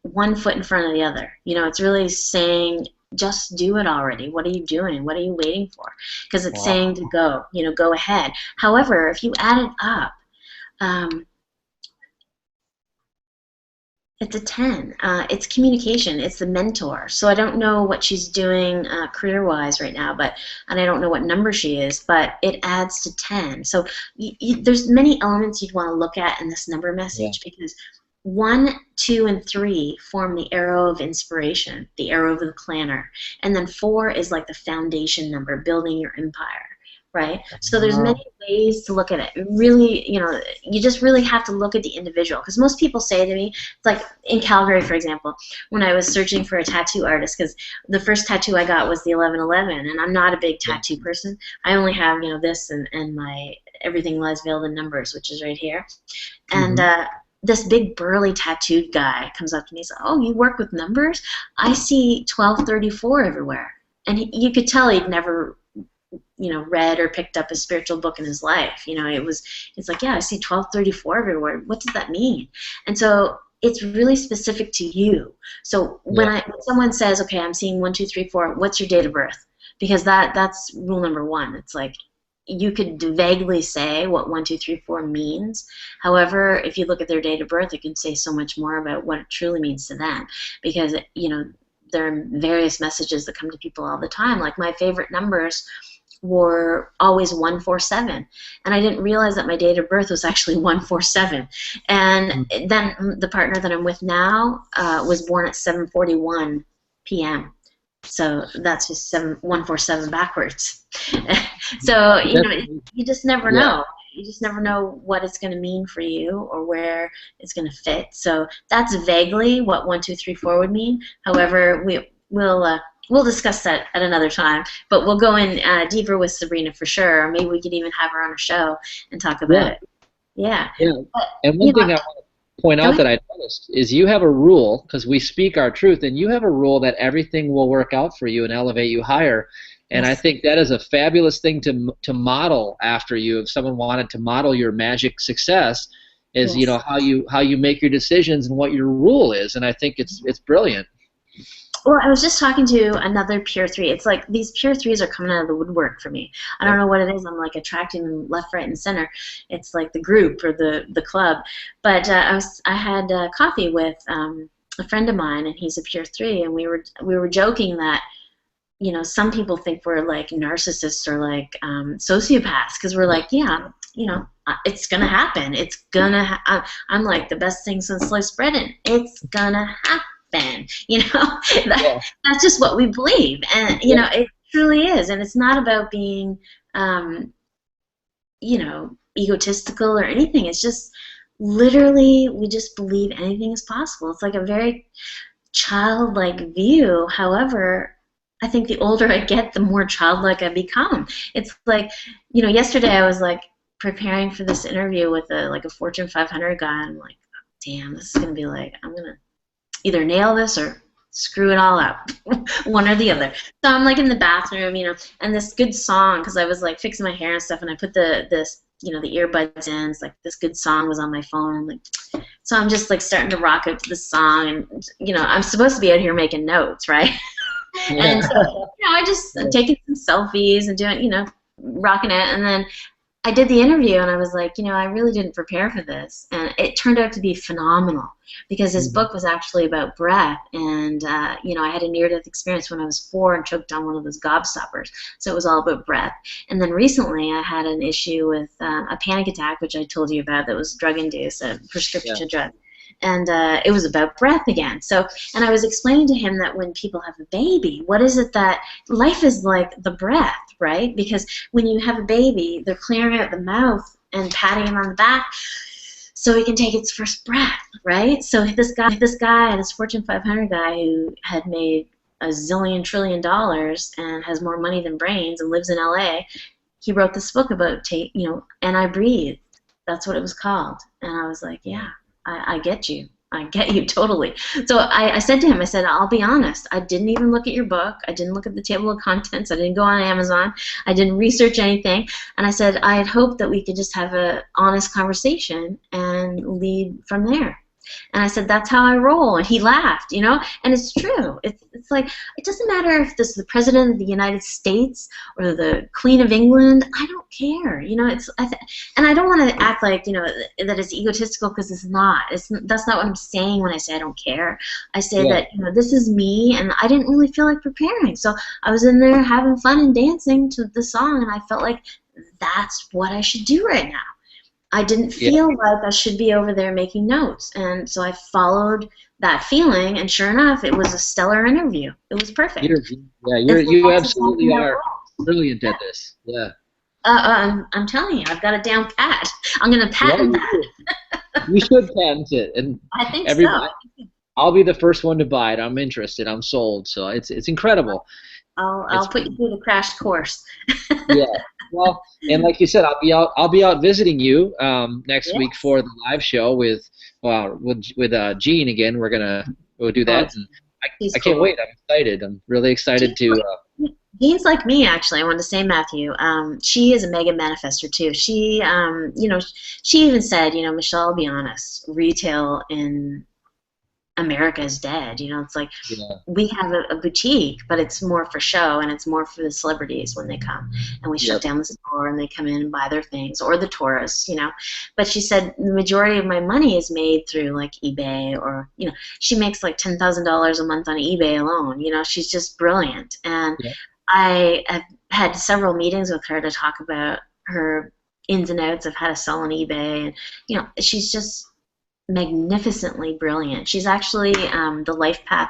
one foot in front of the other. It's really saying just do it already. What are you doing? What are you waiting for? Because it's Wow. saying to go, go ahead. However, if you add it up, it's a 10. It's communication. It's the mentor. So I don't know what she's doing career-wise right now, and I don't know what number she is, but it adds to 10. So there's many elements you'd want to look at in this number Yeah. message, because 1, 2, and 3 form the arrow of inspiration, the arrow of the planner, and then 4 is like the foundation number, building your empire. Right? So there's many ways to look at it. Really, you just really have to look at the individual. Because most people say to me, it's like in Calgary, for example, when I was searching for a tattoo artist, because the first tattoo I got was the 1111, and I'm not a big tattoo person. I only have, this and my Everything Lies Veiled in Numbers, which is right here. And this big burly tattooed guy comes up to me and says, "Oh, you work with numbers? I see 1234 everywhere." And you could tell he'd never read or picked up a spiritual book in his life. It's like, yeah, I see 1234 everywhere. What does that mean? And so it's really specific to you. So when someone says, okay, I'm seeing 1, 2, 3, 4, what's your date of birth? Because that's rule number 1. It's like, you could vaguely say what 1, 2, 3, 4 means. However, if you look at their date of birth, it can say so much more about what it truly means to them. Because, there are various messages that come to people all the time. Like, my favorite numbers were always 147, and I didn't realize that my date of birth was actually 147. And then the partner that I'm with now was born at 7:41 p.m. So that's just 147 backwards. So you just never know. You just never know what it's going to mean for you or where it's going to fit. So that's vaguely what 1, 2, 3, 4 would mean. However, we'll discuss that at another time, but we'll go in deeper with Sabrina for sure. Maybe we could even have her on a show and talk about it. Yeah. But, and one thing I want to point out that I noticed is you have a rule, because we speak our truth, and you have a rule that everything will work out for you and elevate you higher. And I think that is a fabulous thing to model after you. If someone wanted to model your magic success, is how you make your decisions and what your rule is. And I think it's brilliant. Well, I was just talking to another Pure 3. It's like these Pure 3s are coming out of the woodwork for me. I don't know what it is. I'm like attracting them left, right, and center. It's like the group or the club. But I had coffee with a friend of mine, and he's a Pure 3, and we were joking that some people think we're like narcissists or like sociopaths, because we're like, it's gonna happen. It's gonna. I'm like, the best thing since sliced bread, and it's gonna happen. That's just what we believe, and it truly is. And it's not about being egotistical or anything. It's just literally we just believe anything is possible. It's like a very childlike view. However, I think the older I get, the more childlike I become. It's like, yesterday I was like preparing for this interview with a Fortune 500 guy, and I'm like, damn, this is gonna be like, I'm gonna either nail this or screw it all up, one or the other. So I'm like in the bathroom, and this good song, because I was like fixing my hair and stuff, and I put the earbuds in. It's like this good song was on my phone. I'm like, so I'm just like starting to rock out to the song, and I'm supposed to be out here making notes, right? Yeah. And so I just taking some selfies and doing, rocking it, and then I did the interview, and I was like, I really didn't prepare for this, and it turned out to be phenomenal, because his book was actually about breath, and I had a near-death experience when I was 4 and choked on one of those gobstoppers, so it was all about breath. And then recently I had an issue with a panic attack, which I told you about, that was drug-induced, a prescription drug. And it was about breath again. So, and I was explaining to him that when people have a baby, what is it that life is like the breath, right? Because when you have a baby, they're clearing out the mouth and patting him on the back so he can take its first breath, right? So this guy, this Fortune 500 guy who had made a zillion trillion dollars and has more money than brains and lives in LA, he wrote this book about and I breathed. That's what it was called. And I was like, yeah. I get you. I get you totally. So I said to him, I said, I'll be honest, I didn't even look at your book. I didn't look at the table of contents. I didn't go on Amazon. I didn't research anything. And I said, I had hoped that we could just have an honest conversation and lead from there. And I said, that's how I roll. And he laughed, you know, and it's true. It's like, it doesn't matter if this is the president of the United States or the Queen of England. I don't care. You know, and I don't want to act like, you know, that it's egotistical, because it's not. That's not what I'm saying when I say I don't care. I say Yeah. that, you know, this is me, and I didn't really feel like preparing. So I was in there having fun and dancing to the song, and I felt like that's what I should do right now. I didn't Yeah. feel like I should be over there making notes. And so I followed that feeling, and sure enough, it was a stellar interview. It was perfect. You That's exactly absolutely how it are rolls. brilliant Yeah. at this. Yeah. I'm telling you, I've got it down pat. I'm going to Yeah, patent you that. do. You should patent it, and I think so. everybody. I'll be the first one to buy it. I'm interested. I'm sold. So it's incredible. I'll It's put you through the crash course. Yeah. Well, and like you said, I'll be out visiting you next week Yes. for the live show with Jean again. We'll do Oh, that, and she's I can't cool. wait. I'm excited. I'm really excited to. Jean's like me, actually. I wanted to say, Matthew. She is a mega manifester too. She, you know, she even said, you know, Michelle, I'll be honest, retail in America is dead. You know, it's like Yeah. we have a boutique, but it's more for show, and it's more for the celebrities when they come, and we shut Yep. down the store and they come in and buy their things, or the tourists, you know. But she said the majority of my money is made through like eBay, or, you know, she makes like $10,000 a month on eBay alone. You know, she's just brilliant, and Yep. I have had several meetings with her to talk about her ins and outs of how to sell on eBay, and, you know, she's just magnificently brilliant. She's actually the Life Path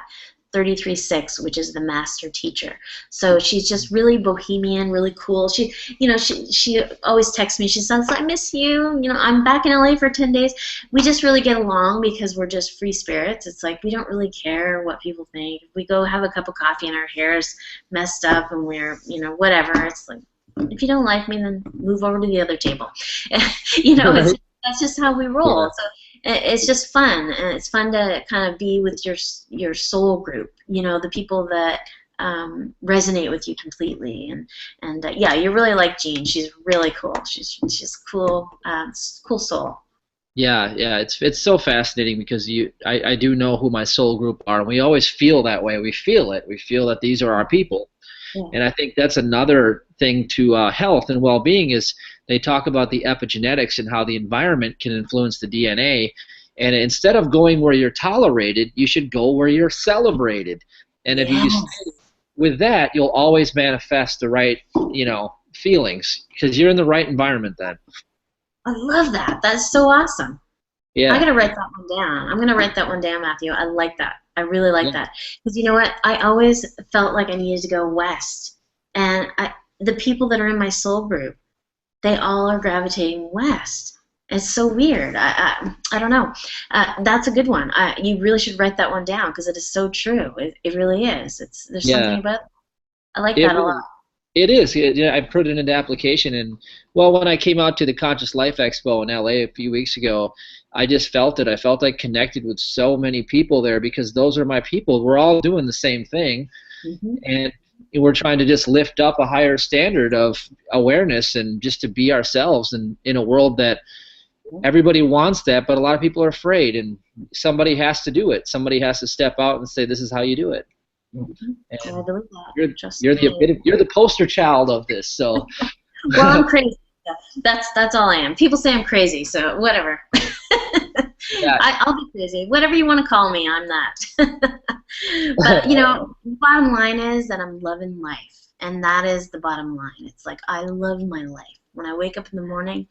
33-6, which is the master teacher. So she's just really bohemian, really cool. She, you know, she always texts me. She says, "I miss you. You know, I'm back in LA for 10 days." We just really get along because we're just free spirits. It's like we don't really care what people think. If we go have a cup of coffee and our hair's messed up and we're, you know, whatever. It's like, if you don't like me, then move over to the other table. You know, Right. that's just how we Yeah. roll. So it's just fun, and it's fun to kind of be with your soul group. You know, the people that resonate with you completely, and yeah, you're really like Jean. She's really cool. She's cool, cool soul. Yeah. Yeah. It's so fascinating because I do know who my soul group are, and we always feel that way. We feel it. We feel that these are our people. Yeah. And I think that's another thing to health and well-being is they talk about the epigenetics and how the environment can influence the DNA. And instead of going where you're tolerated, you should go where you're celebrated. And if you stay Yes, with that, you'll always manifest the right, feelings because you're in the right environment then. I love that. That's so awesome. I Yeah. gotta write that one down. I'm gonna write that one down, Matthew. I like that. I really like Yeah. that, because you know what? I always felt like I needed to go west, and the people that are in my soul group, they all are gravitating west. It's so weird. I don't know. That's a good one. You really should write that one down because it is so true. It really is. There's something Yeah. about. I like It that a lot. really It is. Yeah, I put it into application, and well, when I came out to the Conscious Life Expo in LA a few weeks ago, I just felt it. I felt I connected with so many people there because those are my people. We're all doing the same thing, Hmm. and we're trying to just lift up a higher standard of awareness and just to be ourselves. And in a world that everybody wants that, but a lot of people are afraid, and somebody has to do it. Somebody has to step out and say, "This is how you do it." Hmm. I And believe that. you're Trust you're me. you're the poster child of this. So. Well, I'm crazy. That's all I am. People say I'm crazy, so whatever. Yeah. I'll be crazy. Whatever you want to call me, I'm that. But you know, bottom line is that I'm loving life, and that is the bottom line. It's like I love my life. When I wake up in the morning,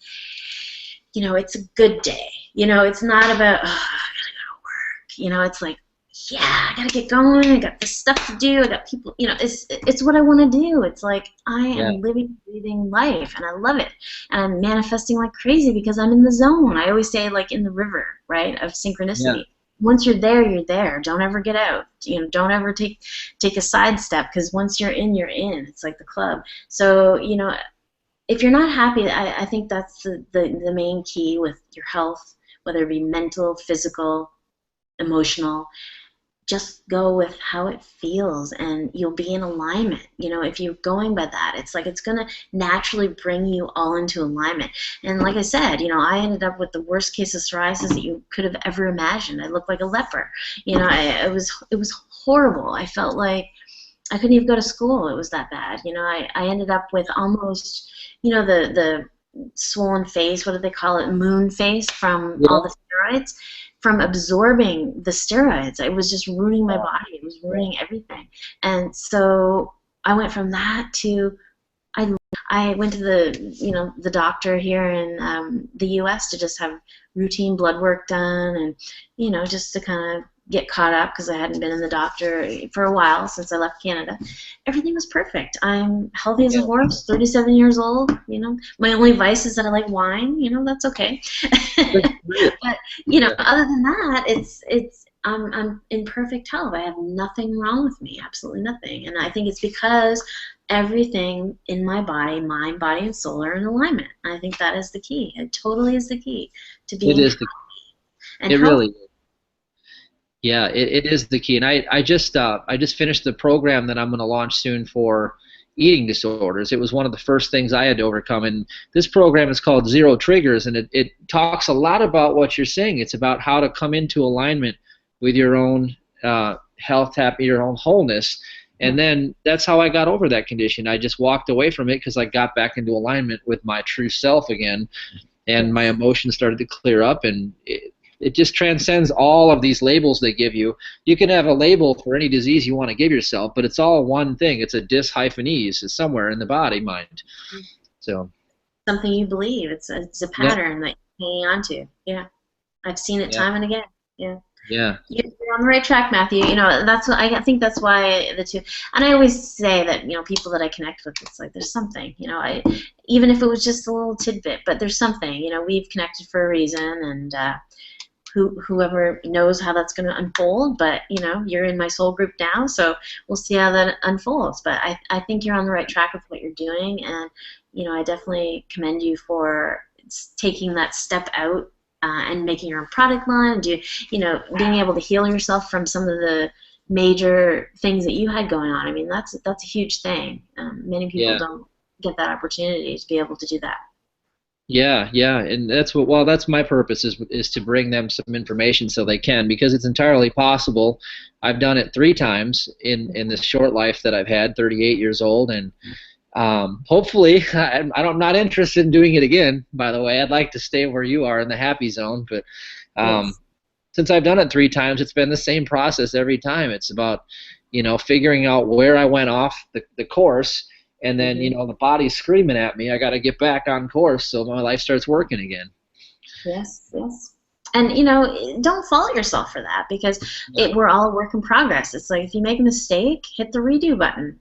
you know, it's a good day. You know, it's not about, oh, I gotta go to work. You know, it's like, yeah, I gotta get going. I got this stuff to do. I got people. You know, it's what I want to do. It's like I Yeah. am living, breathing life, and I love it. And I'm manifesting like crazy because I'm in the zone. I always say, like in the river, right, of Yeah. synchronicity. Once you're there, you're there. Don't ever get out. You know, don't ever take a side step, because once you're in, you're in. It's like the club. So you know, if you're not happy, I think that's the main key with your health, whether it be mental, physical, emotional. just go with how it feels, and you'll be in alignment. If you're going by that, it's like it's going to naturally bring you all into alignment. And like I said, I ended up with the worst case of psoriasis that you could have ever imagined. I looked like a leper. It was horrible. I felt like I couldn't even go to school. It was that bad. I ended up with almost, the swollen face, what do they call it, moon face, from all the steroids, from absorbing the steroids. It was just ruining my body. It was ruining everything. And so I went from that to, I went to the doctor here in the U.S. to just have routine blood work done, and just to kind of get caught up, because I hadn't been in the doctor for a while since I left Canada. Everything was perfect. I'm healthy as a horse, 37 years old. My only vice is that I like wine. That's okay. But other than that, I'm in perfect health. I have nothing wrong with me, absolutely nothing. And I think it's because everything in my body, mind, body, and soul, are in alignment. I think that is the key. It totally is the key to being healthy. It really is. Yeah, it is the key. And I just finished the program that I'm going to launch soon for eating disorders. It was one of the first things I had to overcome. And this program is called Zero Triggers, and it talks a lot about what you're saying. It's about how to come into alignment with your own health, your own wholeness. And then that's how I got over that condition. I just walked away from it because I got back into alignment with my true self again, and my emotions started to clear up, and it just transcends all of these labels they give you. You can have a label for any disease you want to give yourself, but it's all one thing. It's a dis-ease. It's somewhere in the body, mind. So something you believe. It's a pattern that you're hanging on to. Yeah, I've seen it time and again. Yeah. You're on the right track, Matthew. That's what I think. That's why the two. And I always say that people that I connect with, it's like there's something. Even if it was just a little tidbit, but there's something. We've connected for a reason, and whoever knows how that's going to unfold. But you're in my soul group now, so we'll see how that unfolds. But I think you're on the right track with what you're doing, and I definitely commend you for taking that step out. And making your own product line, being able to heal yourself from some of the major things that you had going on. I mean, that's a huge thing. Many people don't get that opportunity to be able to do that. Yeah, and that's my purpose is to bring them some information so they can, because it's entirely possible. I've done it 3 times in this short life that I've had, 38 years old, and hopefully, I'm not interested in doing it again, by the way. I'd like to stay where you are in the happy zone, but since I've done it 3 times, it's been the same process every time. It's about, figuring out where I went off the course, and then, the body's screaming at me. I got to get back on course so my life starts working again. Yes. And, don't fault yourself for that, because we're all a work in progress. It's like if you make a mistake, hit the redo button,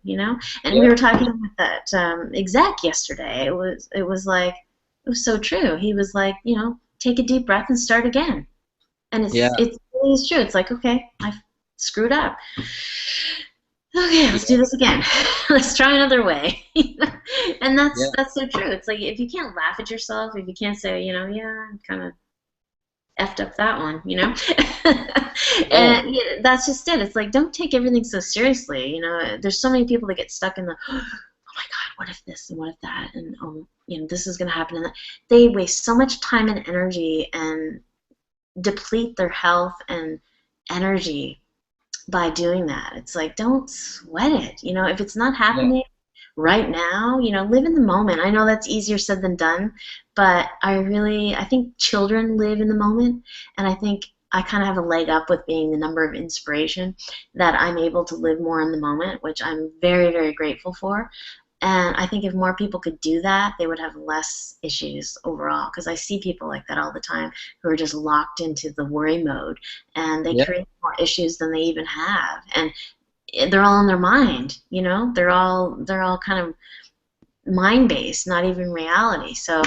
And we were talking with that exec yesterday. It was like, it was so true. He was like, take a deep breath and start again. And it's really true. It's like, okay, I screwed up. Okay, let's do this again. Let's try another way. And that's so true. It's like if you can't laugh at yourself, if you can't say, I'm kind of effed up that one, and that's just it. It's like, don't take everything so seriously. There's so many people that get stuck in the, oh my God, what if this and what if that, and this is going to happen, and that. They waste so much time and energy and deplete their health and energy by doing that. It's like, don't sweat it. If it's not happening right now, live in the moment. I know that's easier said than done, but I think children live in the moment, and I think I kind of have a leg up with being the number of inspiration that I'm able to live more in the moment, which I'm very, very grateful for. And I think if more people could do that, they would have less issues overall, because I see people like that all the time who are just locked into the worry mode, and they create more issues than they even have. And they're all in their mind, they're all kind of mind-based, not even reality. So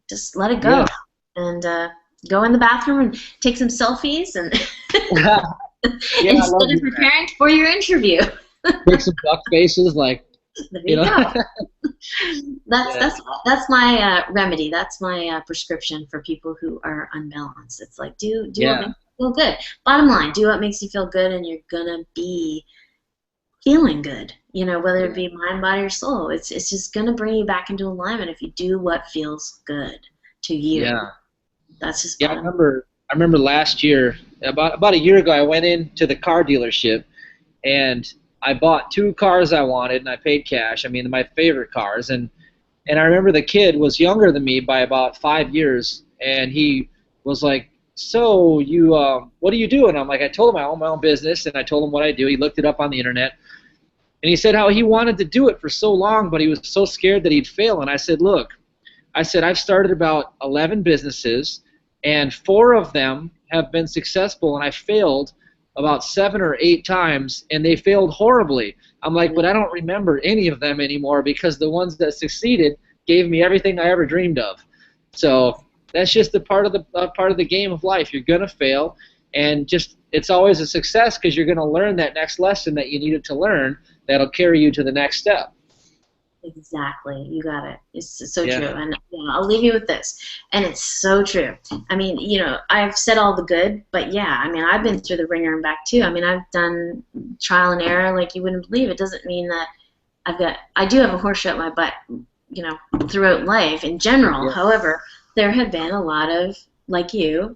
just let it go, and go in the bathroom and take some selfies, and instead of preparing for your interview. Make some duck faces, like, there you go. That's my remedy. That's my prescription for people who are unbalanced. It's like, do feel good. Bottom line, do what makes you feel good, and you're gonna be feeling good. You know, whether it Yeah. be mind, body, or soul. It's just gonna bring you back into alignment if you do what feels good to you. Yeah. That's just Yeah, I bottom. remember. I remember last year, about a year ago, I went into the car dealership and I bought two cars I wanted, and I paid cash. I mean, my favorite cars, and I remember the kid was younger than me by about 5 years, and he was like, "So you, what do you do?" And I'm like, "I told him I own my own business," and I told him what I do. He looked it up on the internet, and he said how he wanted to do it for so long, but he was so scared that he'd fail. And I said, "Look, I said I've started about 11 businesses, and 4 of them have been successful, and I failed about 7 or 8 times, and they failed horribly. I'm like, but I don't remember any of them anymore because the ones that succeeded gave me everything I ever dreamed of. So that's just a part of the game of life. You're gonna fail, and just it's always a success because you're gonna learn that next lesson that you needed to learn that'll carry you to the next step. Exactly. You got it. It's so true. Yeah. And I'll leave you with this. And it's so true. I mean, I've said all the good, but yeah, I mean, I've been through the ringer and back too. I mean, I've done trial and error like you wouldn't believe. It doesn't mean that I do have a horseshoe at my butt, throughout life in general. Yeah. However, there have been a lot of, like you,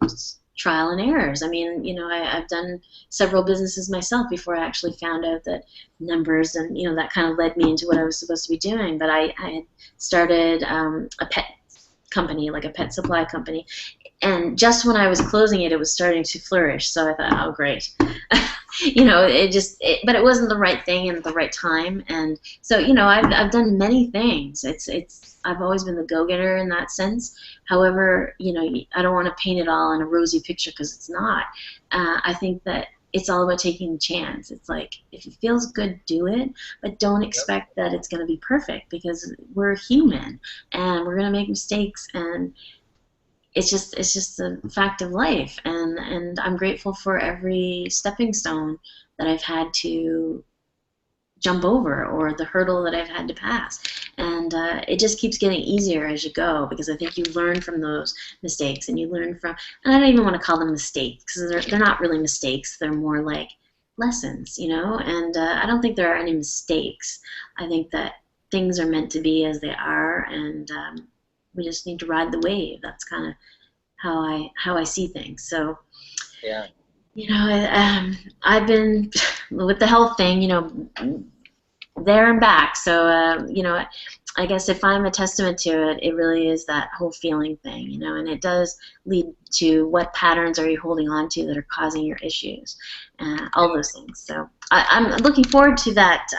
trial and errors. I mean, I've done several businesses myself before I actually found out that numbers and, that kind of led me into what I was supposed to be doing. But I had started a pet company, like a pet supply company. And just when I was closing it, it was starting to flourish. So I thought, oh, great. But it wasn't the right thing and the right time. And so, I've done many things. I've always been the go-getter in that sense. However, I don't want to paint it all in a rosy picture because it's not. I think that it's all about taking a chance. It's like, if it feels good, do it, but don't expect that it's going to be perfect because we're human and we're going to make mistakes, and it's just a fact of life, and I'm grateful for every stepping stone that I've had to jump over or the hurdle that I've had to pass. And it just keeps getting easier as you go because I think you learn from those mistakes, and you learn from, and I don't even want to call them mistakes because they're not really mistakes. They're more like lessons, and I don't think there are any mistakes. I think that things are meant to be as they are, and we just need to ride the wave. That's kind of how I see things. So, Yeah. I've been with the health thing, there and back. So, I guess if I'm a testament to it, it really is that whole feeling thing, and it does lead to what patterns are you holding on to that are causing your issues, all those things. So I'm looking forward to that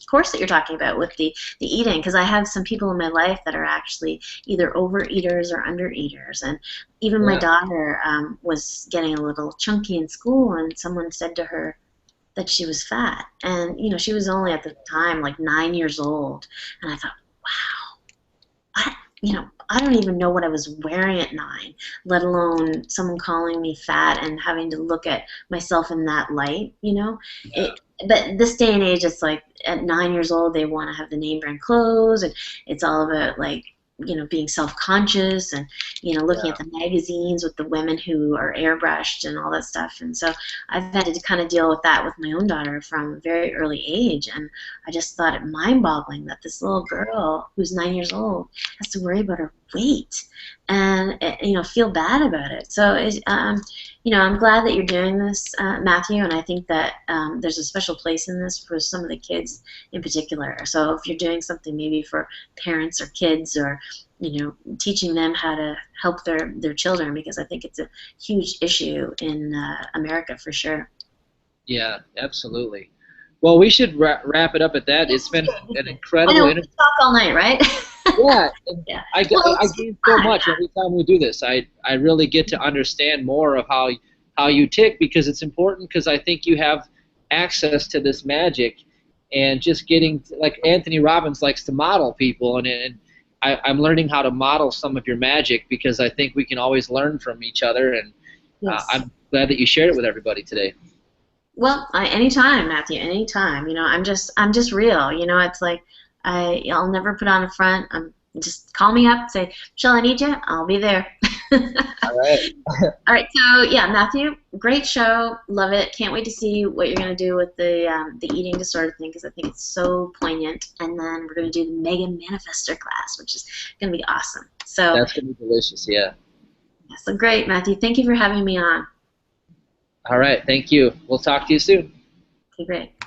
course that you're talking about with the eating, because I have some people in my life that are actually either overeaters or undereaters, and even my Yeah. daughter was getting a little chunky in school, and someone said to her that she was fat, and she was only at the time like 9 years old, and I thought, wow, I don't even know what I was wearing at 9, let alone someone calling me fat and having to look at myself in that light, Yeah. But this day and age, it's like at 9 years old, they want to have the name brand clothes, and it's all about like, being self-conscious and, looking Yeah. at the magazines with the women who are airbrushed and all that stuff. And so I've had to kind of deal with that with my own daughter from a very early age. And I just thought it mind-boggling that this little girl who's 9 years old has to worry about her weight and, feel bad about it. So, I'm glad that you're doing this, Matthew, and I think that there's a special place in this for some of the kids in particular. So if you're doing something maybe for parents or kids, or teaching them how to help their children, because I think it's a huge issue in America for sure. Yeah, absolutely. Well, we should wrap it up at that. It's been an I incredible know we interview. could talk all night, right? Yeah, and Yeah. I, Well, I it's gain so fun. much every time we do this. I really get to understand more of how you tick, because it's important, because I think you have access to this magic, and just getting, like Anthony Robbins likes to model people, and I'm learning how to model some of your magic because I think we can always learn from each other, and Yes. I'm glad that you shared it with everybody today. Well, anytime, Matthew, anytime. I'm just real. It's like I'll never put on a front. Just call me up, say, Michelle, I need you. I'll be there. All right. All right, so yeah, Matthew, great show, love it. Can't wait to see what you're gonna do with the eating disorder thing because I think it's so poignant. And then we're gonna do the Megan Manifester class, which is gonna be awesome. So, That's going to be delicious, yeah. yeah, so great, Matthew. Thank you for having me on. All right, thank you. We'll talk to you soon. Okay, great.